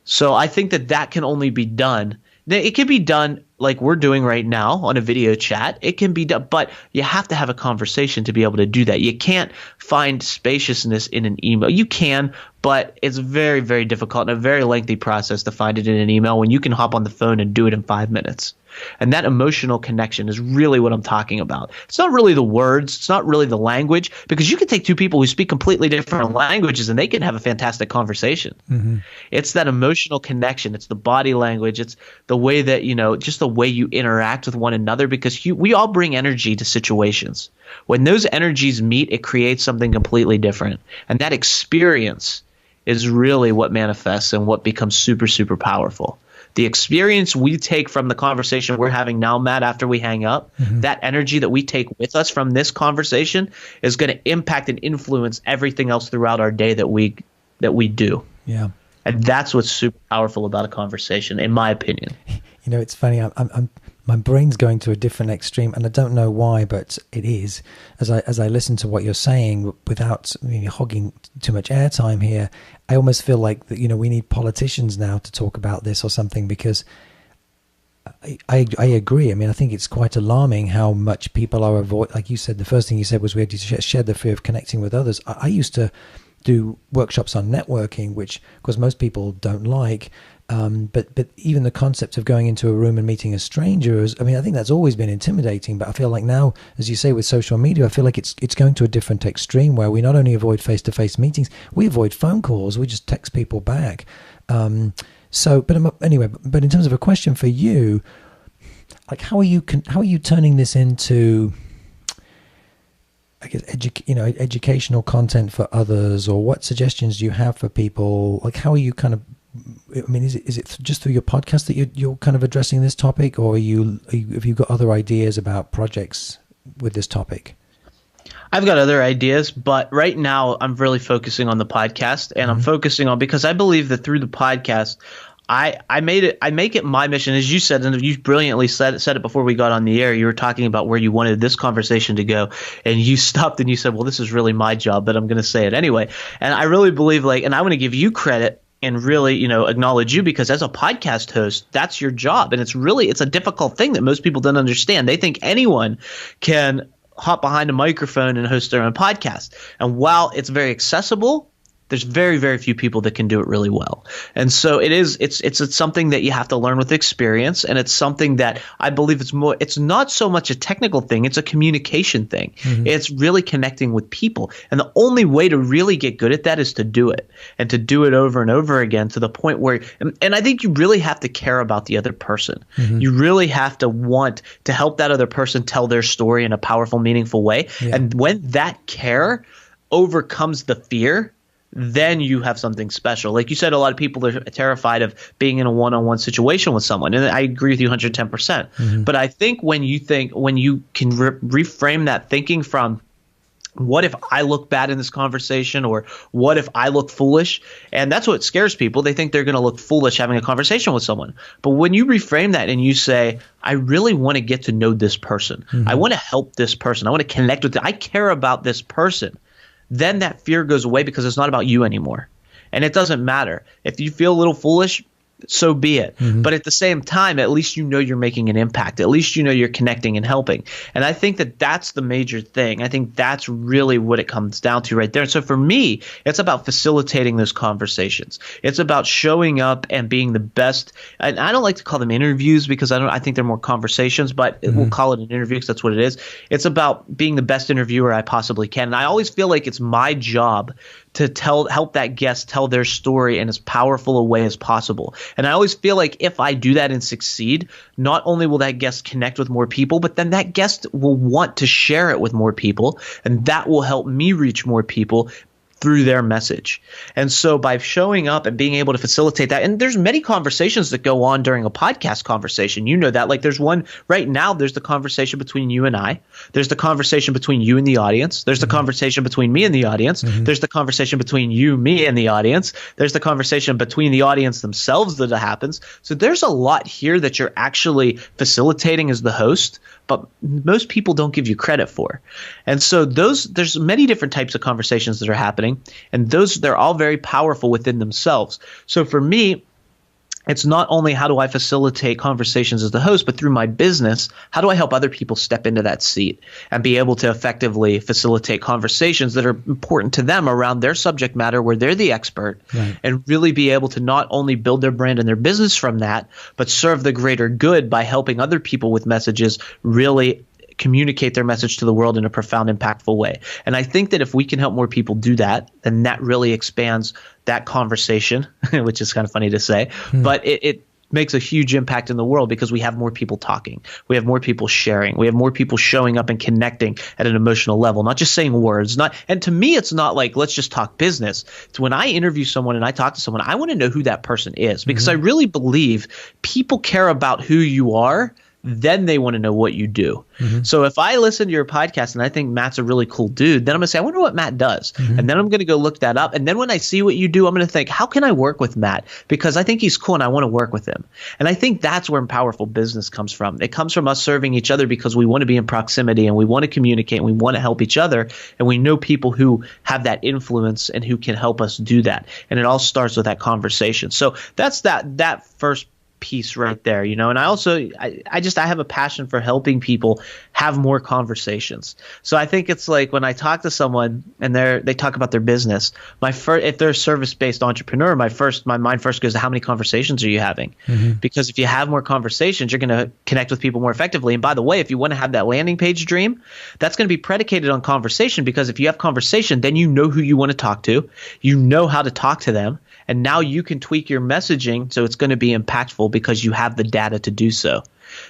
So I think that can only be done. It can be done like we're doing right now on a video chat. It can be done, but you have to have a conversation to be able to do that. You can't find spaciousness in an email. You can, but it's very, very difficult and a very lengthy process to find it in an email when you can hop on the phone and do it in 5 minutes. And that emotional connection is really what I'm talking about. It's not really the words. It's not really the language, because you can take two people who speak completely different languages and they can have a fantastic conversation. It's that emotional connection. It's the body language. It's the way that, just the way you interact with one another, because we all bring energy to situations. When those energies meet, it creates something completely different. And that experience is really what manifests and what becomes super, super powerful. The experience we take from the conversation we're having now, Matt, after we hang up, that energy that we take with us from this conversation is going to impact and influence everything else throughout our day that we do. Yeah. And that's what's super powerful about a conversation, in my opinion. It's funny. My brain's going to a different extreme, and I don't know why, but it is. As I listen to what you're saying, without hogging too much airtime here, I almost feel like that we need politicians now to talk about this or something, because I agree. I think it's quite alarming how much people are like you said. The first thing you said was we had to shed the fear of connecting with others. I used to do workshops on networking, which of course most people don't like. But even the concept of going into a room and meeting a stranger is, I think that's always been intimidating, but I feel like now, as you say, with social media, I feel like it's going to a different extreme where we not only avoid face-to-face meetings, we avoid phone calls, we just text people back. But in terms of a question for you, like how are you turning this into, I guess, educational content for others, or what suggestions do you have for people? Like, how are you kind of, is it just through your podcast that you're kind of addressing this topic, or have you got other ideas about projects with this topic? I've got other ideas, but right now I'm really focusing on the podcast, and I'm focusing on, because I believe that through the podcast, I make it my mission, as you said, and you brilliantly said it before we got on the air. You were talking about where you wanted this conversation to go, and you stopped and you said, well, this is really my job, but I'm going to say it anyway. And I really believe, and I want to give you credit and really, acknowledge you, because as a podcast host, that's your job. And it's a difficult thing that most people don't understand. They think anyone can hop behind a microphone and host their own podcast. And while it's very accessible, there's very, very few people that can do it really well. And so it's something that you have to learn with experience. And it's something that I believe it's not so much a technical thing. It's a communication thing. It's really connecting with people. And the only way to really get good at that is to do it, and to do it over and over again, to the point where, and I think you really have to care about the other person. You really have to want to help that other person tell their story in a powerful, meaningful way. Yeah. And when that care overcomes the fear, then you have something special. Like you said, a lot of people are terrified of being in a one-on-one situation with someone. And I agree with you 110%. But I think when you can reframe that thinking from, what if I look bad in this conversation, or what if I look foolish? And that's what scares people. They think they're going to look foolish having a conversation with someone. But when you reframe that and you say, I really want to get to know this person. I want to help this person. I want to connect with them. I care about this person. Then that fear goes away, because it's not about you anymore. And it doesn't matter. If you feel a little foolish, so be it. But at the same time, at least you know you're making an impact. At least you know you're connecting and helping. And I think that that's the major thing. I think that's really what it comes down to right there. And so for me, it's about facilitating those conversations. It's about showing up and being the best. And I don't like to call them interviews because I think they're more conversations, but we'll call it an interview because that's what it is. It's about being the best interviewer I possibly can. And I always feel like it's my job to help that guest tell their story in as powerful a way as possible. And I always feel like if I do that and succeed, not only will that guest connect with more people, but then that guest will want to share it with more people, and that will help me reach more people through their message. And so by showing up and being able to facilitate that, and there's many conversations that go on during a podcast conversation. You know that. Like there's one right now, there's the conversation between you and I. There's the conversation between you and the audience. There's the conversation between me and the audience. There's the conversation between you, me, and the audience. There's the conversation between the audience themselves that happens. So there's a lot here that you're actually facilitating as the host, but most people don't give you credit for. And so there's many different types of conversations that are happening, and they're all very powerful within themselves. So for me, it's not only how do I facilitate conversations as the host, but through my business, how do I help other people step into that seat and be able to effectively facilitate conversations that are important to them around their subject matter where they're the expert, and really be able to not only build their brand and their business from that, but serve the greater good by helping other people with messages really communicate their message to the world in a profound, impactful way. And I think that if we can help more people do that, then that really expands that conversation, which is kind of funny to say, but it makes a huge impact in the world because we have more people talking. We have more people sharing. We have more people showing up and connecting at an emotional level, not just saying words. And to me, it's not like, let's just talk business. It's when I interview someone and I talk to someone, I want to know who that person is because I really believe people care about who you are, then they want to know what you do. So if I listen to your podcast and I think Matt's a really cool dude, then I'm going to say, I wonder what Matt does. And then I'm going to go look that up. And then when I see what you do, I'm going to think, how can I work with Matt? Because I think he's cool and I want to work with him. And I think that's where powerful business comes from. It comes from us serving each other because we want to be in proximity and we want to communicate and we want to help each other. And we know people who have that influence and who can help us do that. And it all starts with that conversation. So that's that first piece right there, you know. And I also I have a passion for helping people have more conversations. So I think it's like when I talk to someone and they talk about their business, if they're a service-based entrepreneur, my mind first goes to how many conversations are you having? Because if you have more conversations, you're going to connect with people more effectively. And by the way, if you want to have that landing page dream, that's going to be predicated on conversation, because if you have conversation, then you know who you want to talk to, you know how to talk to them, and now you can tweak your messaging so it's going to be impactful because you have the data to do so.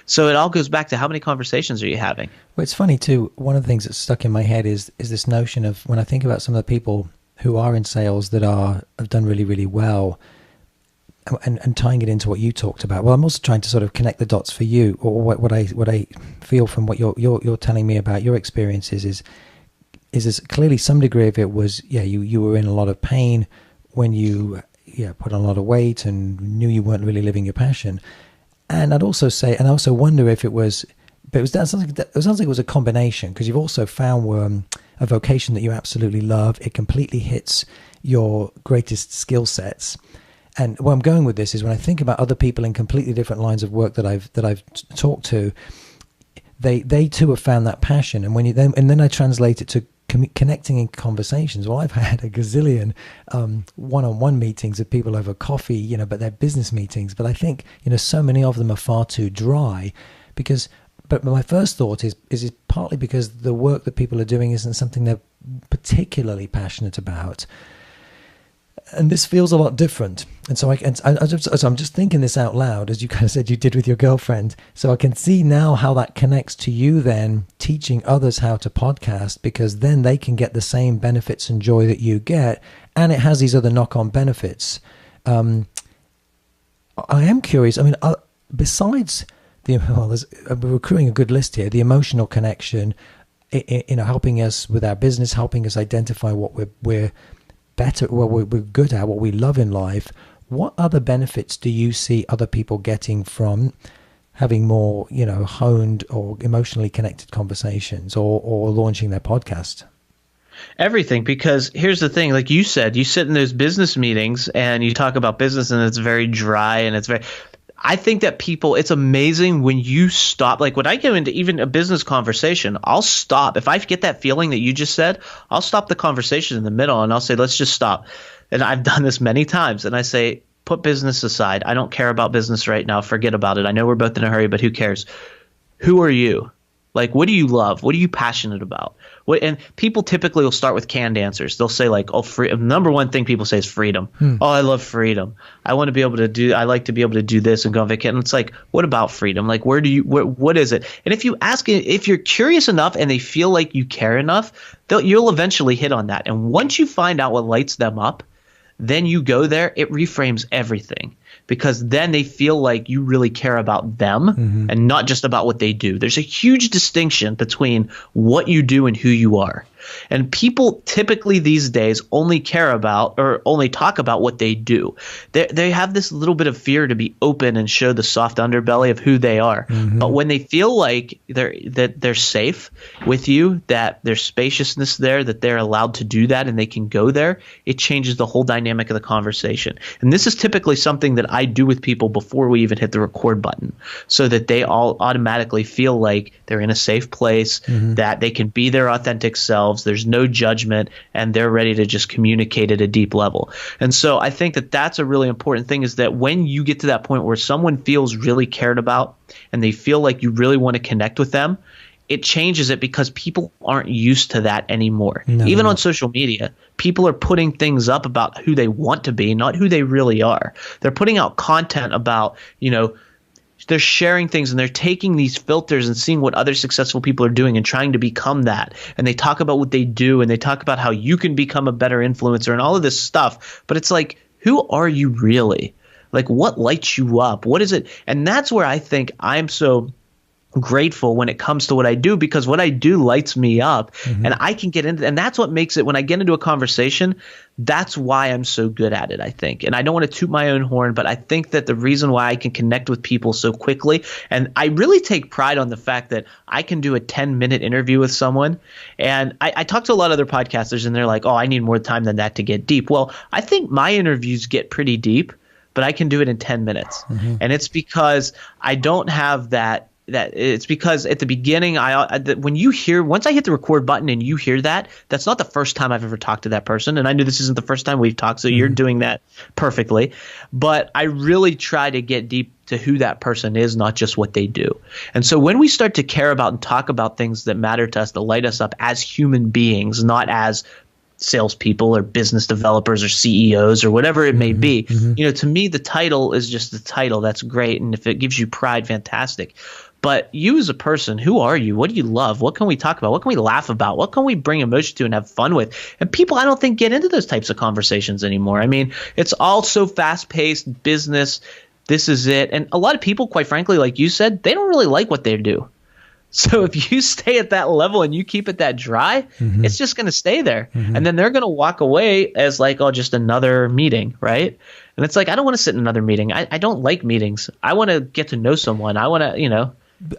So it all goes back to how many conversations are you having? Well, it's funny too. One of the things that's stuck in my head is this notion of when I think about some of the people who are in sales that have done really, really well, and tying it into what you talked about. Well, I'm also trying to sort of connect the dots for you, or what I feel from what you're telling me about your experiences is clearly some degree of it was, you were in a lot of pain when you put on a lot of weight and knew you weren't really living your passion. And I'd also say, and I also wonder if it was, but it sounds like it was a combination, because you've also found a vocation that you absolutely love. It completely hits your greatest skill sets. And where I'm going with this is when I think about other people in completely different lines of work that I've talked to, they too have found that passion. And then I translate it to connecting in conversations. Well, I've had a gazillion one-on-one meetings with people over coffee, but they're business meetings. But I think, so many of them are far too dry but my first thought is it partly because the work that people are doing isn't something they're particularly passionate about. And this feels a lot different. And so I'm just thinking this out loud, as you kind of said you did with your girlfriend. So I can see now how that connects to you then teaching others how to podcast, because then they can get the same benefits and joy that you get. And it has these other knock-on benefits. I am curious. I mean, besides we're accruing a good list here, the emotional connection, helping us with our business, helping us identify what we're better, what we're good at, what we love in life. What other benefits do you see other people getting from having more, honed or emotionally connected conversations or launching their podcast? Everything, because here's the thing, like you said, you sit in those business meetings and you talk about business and it's very dry and it's very I think that it's amazing when you stop. Like when I get into even a business conversation, I'll stop. If I get that feeling that you just said, I'll stop the conversation in the middle and I'll say, let's just stop. And I've done this many times. And I say, put business aside. I don't care about business right now. Forget about it. I know we're both in a hurry, but who cares? Who are you? Like, what do you love? What are you passionate about? And people typically will start with canned answers. They'll say like, oh, number one thing people say is freedom. Oh, I love freedom. I like to be able to do this and go on vacation. And it's like, what about freedom? Like, what is it? And if you're curious enough and they feel like you care enough, you'll eventually hit on that. And once you find out what lights them up, then you go there, it reframes everything. Because then they feel like you really care about them and not just about what they do. There's a huge distinction between what you do and who you are. And people typically these days only care about or only talk about what they do. They have this little bit of fear to be open and show the soft underbelly of who they are. But when they feel like they're safe with you, that there's spaciousness there, that they're allowed to do that and they can go there, it changes the whole dynamic of the conversation. And this is typically something that I do with people before we even hit the record button, so that they all automatically feel like they're in a safe place, that they can be their authentic selves. There's no judgment, and they're ready to just communicate at a deep level. And so I think that that's a really important thing, is that when you get to that point where someone feels really cared about and they feel like you really want to connect with them, it changes it, because people aren't used to that anymore. Even on social media, people are putting things up about who they want to be, not who they really are. They're putting out content about, they're sharing things and they're taking these filters and seeing what other successful people are doing and trying to become that. And they talk about what they do and they talk about how you can become a better influencer and all of this stuff. But it's like, who are you really? Like, what lights you up? What is it? And that's where I think I'm so grateful when it comes to what I do, because what I do lights me up and I can get into, and that's what makes it, when I get into a conversation, that's why I'm so good at it, I think. And I don't want to toot my own horn, but I think that the reason why I can connect with people so quickly, and I really take pride on the fact that I can do a 10-minute interview with someone. And I talk to a lot of other podcasters and they're like, oh, I need more time than that to get deep. Well, I think my interviews get pretty deep, but I can do it in 10 minutes. And it's because I don't have that it's because at the beginning, once I hit the record button and you hear that, that's not the first time I've ever talked to that person. And I know this isn't the first time we've talked, so you're doing that perfectly. But I really try to get deep to who that person is, not just what they do. And so when we start to care about and talk about things that matter to us, that light us up as human beings, not as salespeople or business developers or CEOs or whatever it may be, to me, the title is just the title. That's great. And if it gives you pride, fantastic. But you as a person, who are you? What do you love? What can we talk about? What can we laugh about? What can we bring emotion to and have fun with? And people, I don't think, get into those types of conversations anymore. I mean, it's all so fast-paced business. This is it. And a lot of people, quite frankly, like you said, they don't really like what they do. So if you stay at that level and you keep it that dry, it's just going to stay there. And then they're going to walk away as like, oh, just another meeting, right? And it's like, I don't want to sit in another meeting. I don't like meetings. I want to get to know someone. I want to,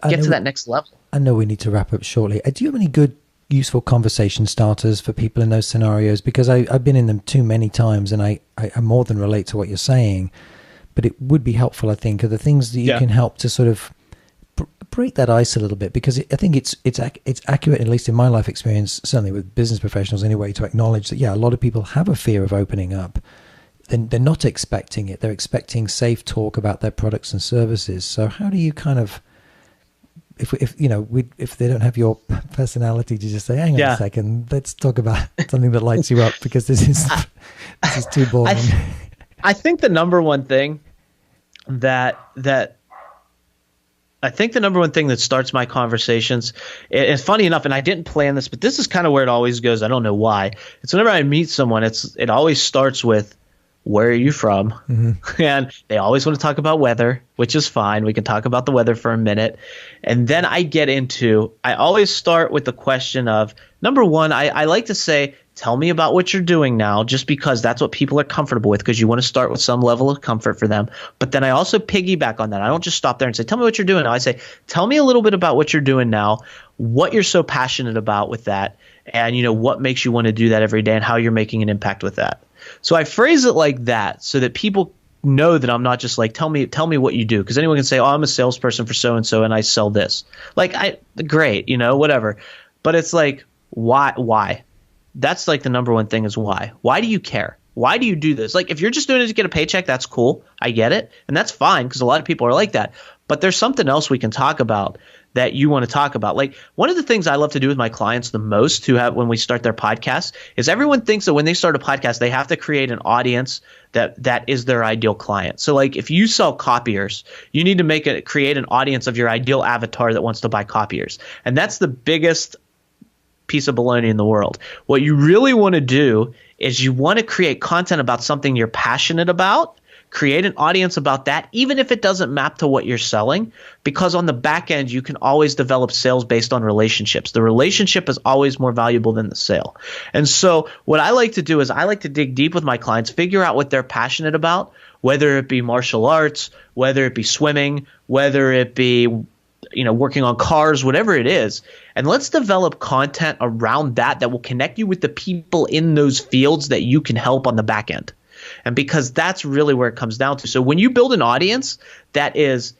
get to that next level. I know we need to wrap up shortly. Do you have any good, useful conversation starters for people in those scenarios? Because I've been in them too many times, and I more than relate to what you're saying. But it would be helpful, I think, are the things that you can help to sort of break that ice a little bit, because I think it's accurate, at least in my life experience, certainly with business professionals anyway, to acknowledge that, a lot of people have a fear of opening up. They're not expecting it. They're expecting safe talk about their products and services. So how do you kind of, if they don't have your personality to just say, hang on a second, let's talk about something that lights you up, because this is too boring. I think the number one thing that starts my conversations, it's funny enough, and I didn't plan this, but this is kind of where it always goes. I don't know why. It's whenever I meet someone, it always starts with, where are you from? And they always want to talk about weather, which is fine. We can talk about the weather for a minute. And then I always start with the question of, number one, I like to say, tell me about what you're doing now, just because that's what people are comfortable with, because you want to start with some level of comfort for them. But then I also piggyback on that. I don't just stop there and say, tell me what you're doing now. I say, tell me a little bit about what you're doing now, what you're so passionate about with that, and what makes you want to do that every day and how you're making an impact with that. So I phrase it like that so that people know that I'm not just like, tell me what you do. Because anyone can say, oh, I'm a salesperson for so-and-so and I sell this. Like, great, whatever. But it's like, why? That's like the number one thing is why. Why do you care? Why do you do this? Like, if you're just doing it to get a paycheck, that's cool. I get it. And that's fine because a lot of people are like that. But there's something else we can talk about that you want to talk about. Like, one of the things I love to do with my clients the most when we start their podcast is everyone thinks that when they start a podcast, they have to create an audience that is their ideal client. So like if you sell copiers, you need to create an audience of your ideal avatar that wants to buy copiers. And that's the biggest piece of baloney in the world. What you really want to do is you want to create content about something you're passionate about. Create an audience about that, even if it doesn't map to what you're selling, because on the back end, you can always develop sales based on relationships. The relationship is always more valuable than the sale. And so what I like to do is I like to dig deep with my clients, figure out what they're passionate about, whether it be martial arts, whether it be swimming, whether it be working on cars, whatever it is. And let's develop content around that will connect you with the people in those fields that you can help on the back end. And because that's really where it comes down to. So when you build an audience that is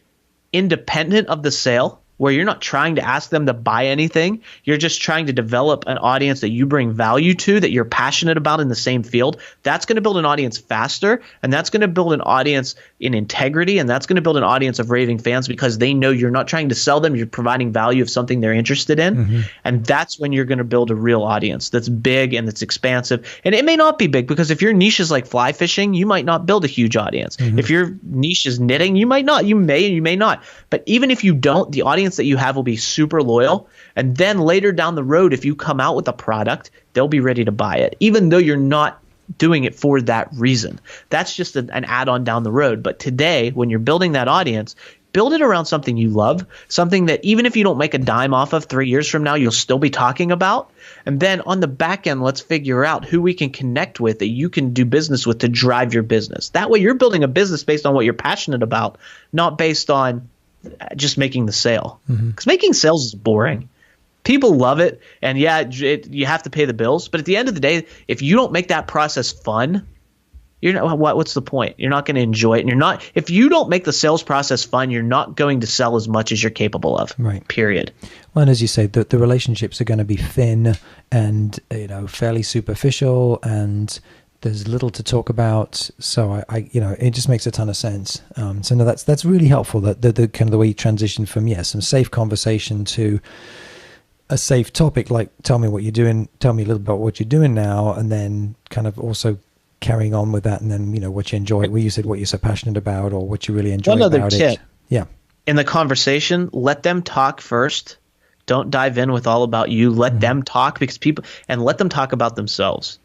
independent of the sale, where you're not trying to ask them to buy anything, you're just trying to develop an audience that you bring value to, that you're passionate about in the same field, that's going to build an audience faster, and that's going to build an audience in integrity, and that's going to build an audience of raving fans because they know you're not trying to sell them, you're providing value of something they're interested in. Mm-hmm. And that's when you're going to build a real audience that's big and that's expansive. And it may not be big because if your niche is like fly fishing, you might not build a huge audience. Mm-hmm. If your niche is knitting, you might not. You may and you may not. But even if you don't, the audience that you have will be super loyal. And then later down the road, if you come out with a product, they'll be ready to buy it, even though you're not doing it for that reason. That's just an add-on down the road. But today, when you're building that audience, build it around something you love, something that even if you don't make a dime off of 3 years from now, you'll still be talking about. And then on the back end, let's figure out who we can connect with that you can do business with to drive your business. That way you're building a business based on what you're passionate about, not based on just making the sale. Because making sales is boring. People love it. And yeah, you have to pay the bills. But at the end of the day, if you don't make that process fun, what's the point? You're not going to enjoy it. And if you don't make the sales process fun, you're not going to sell as much as you're capable of. Right. Period. Well, and as you say, the relationships are going to be thin and fairly superficial, and there's little to talk about. So I it just makes a ton of sense. So no, that's really helpful. That the kind of the way you transition from some safe conversation to a safe topic, like tell me what you're doing, tell me a little about what you're doing now, and then kind of also carrying on with that, and then what you enjoy. Where you said what you're so passionate about, or what you really enjoy about it. One other tip, in the conversation, let them talk first. Don't dive in with all about you. Let them talk and let them talk about themselves,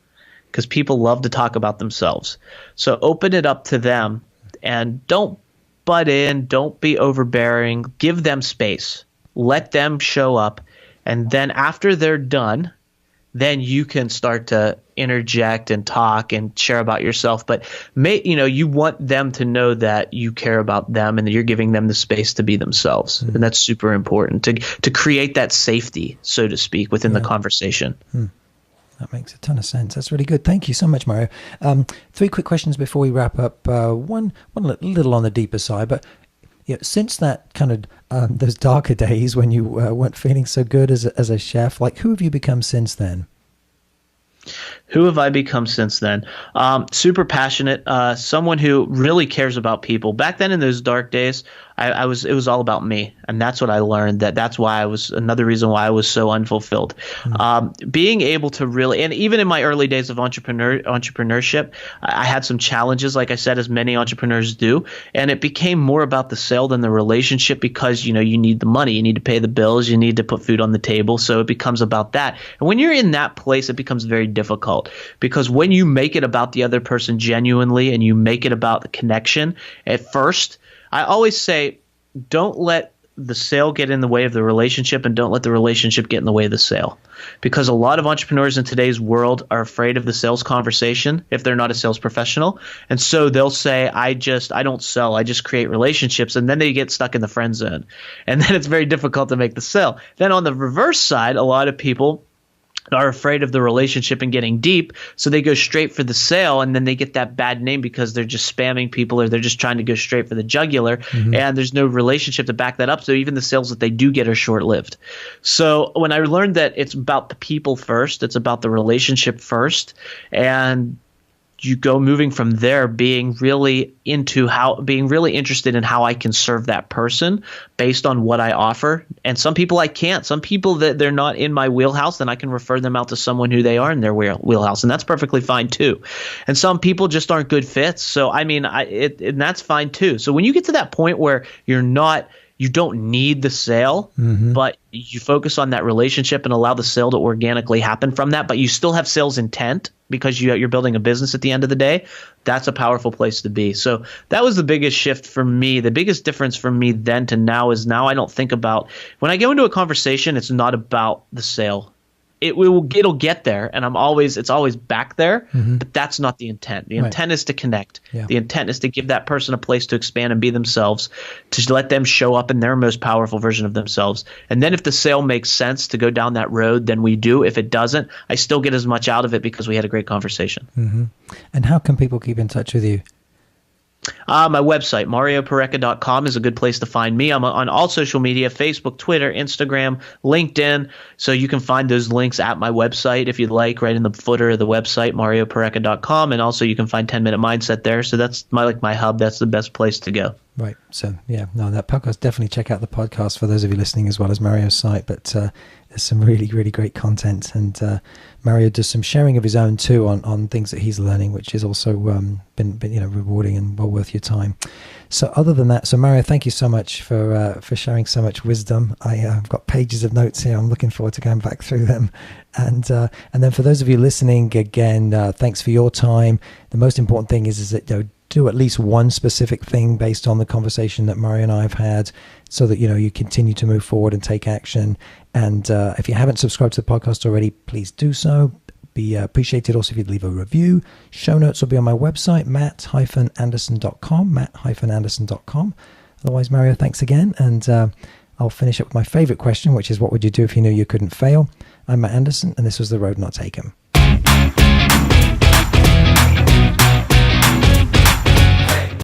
because people love to talk about themselves. So open it up to them, and don't butt in. Don't be overbearing. Give them space. Let them show up, and then after they're done, then you can start to interject and talk and share about yourself. But you want them to know that you care about them and that you're giving them the space to be themselves. And that's super important to create that safety, so to speak, within the conversation. That makes a ton of sense. That's really good. Thank you so much, Mario. 3 quick questions before we wrap up. One little on the deeper side, but since that kind of those darker days when you weren't feeling so good as a chef, like who have you become since then? Who have I become since then? Super passionate, someone who really cares about people. Back then in those dark days, it was all about me. And that's what I learned. That's why another reason why I was so unfulfilled. Being able to really, and even in my early days of entrepreneurship, I had some challenges, like I said, as many entrepreneurs do. And it became more about the sale than the relationship, because, you need the money, you need to pay the bills, you need to put food on the table. So it becomes about that. And when you're in that place, it becomes very difficult, because when you make it about the other person genuinely and you make it about the connection at first, I always say, don't let the sale get in the way of the relationship, and don't let the relationship get in the way of the sale. Because a lot of entrepreneurs in today's world are afraid of the sales conversation if they're not a sales professional. And so they'll say, I don't sell, I just create relationships. And then they get stuck in the friend zone. And then it's very difficult to make the sale. Then on the reverse side, a lot of people are afraid of the relationship and getting deep, so they go straight for the sale, and then they get that bad name because they're just spamming people, or they're just trying to go straight for the jugular, and there's no relationship to back that up. So even the sales that they do get are short-lived. So when I learned that it's about the people first, it's about the relationship first, and you go moving from there, being really interested in how I can serve that person based on what I offer. And some people I can't. Some people that they're not in my wheelhouse, then I can refer them out to someone who they are in their wheelhouse, and that's perfectly fine too. And some people just aren't good fits. So I mean, and that's fine too. So when you get to that point where you don't need the sale, but you focus on that relationship and allow the sale to organically happen from that, but you still have sales intent because you're building a business at the end of the day, that's a powerful place to be. So that was the biggest shift for me. The biggest difference from me then to now is now I don't think about – when I go into a conversation, it's not about the sale. It'll get there, and it's always back there, but that's not the intent. The intent is to connect. Yeah. The intent is to give that person a place to expand and be themselves, to let them show up in their most powerful version of themselves. And then if the sale makes sense to go down that road, then we do. If it doesn't, I still get as much out of it because we had a great conversation. And how can people keep in touch with you? My website, marioporreca.com, is a good place to find me. I'm on all social media, Facebook, Twitter, Instagram, LinkedIn. So you can find those links at my website if you'd like, right in the footer of the website, marioporreca.com. And also you can find 10-Minute Mindset there. So that's my hub. That's the best place to go. Right. So, that podcast, definitely check out the podcast for those of you listening, as well as Mario's site. But there's some really, really great content. And Mario does some sharing of his own too on things that he's learning, which is also been rewarding and well worth your time. So other than that, Mario, thank you so much for sharing so much wisdom. I've got pages of notes here. I'm looking forward to going back through them. And then for those of you listening, again, thanks for your time. The most important thing is that do at least one specific thing based on the conversation that Mario and I have had, so that you continue to move forward and take action. And if you haven't subscribed to the podcast already, please do so. Be appreciated also if you'd leave a review. Show notes will be on my website, matt-anderson.com. Otherwise, Mario, thanks again. And I'll finish up with my favorite question, which is, what would you do if you knew you couldn't fail? I'm Matt Anderson, and this was The Road Not Taken.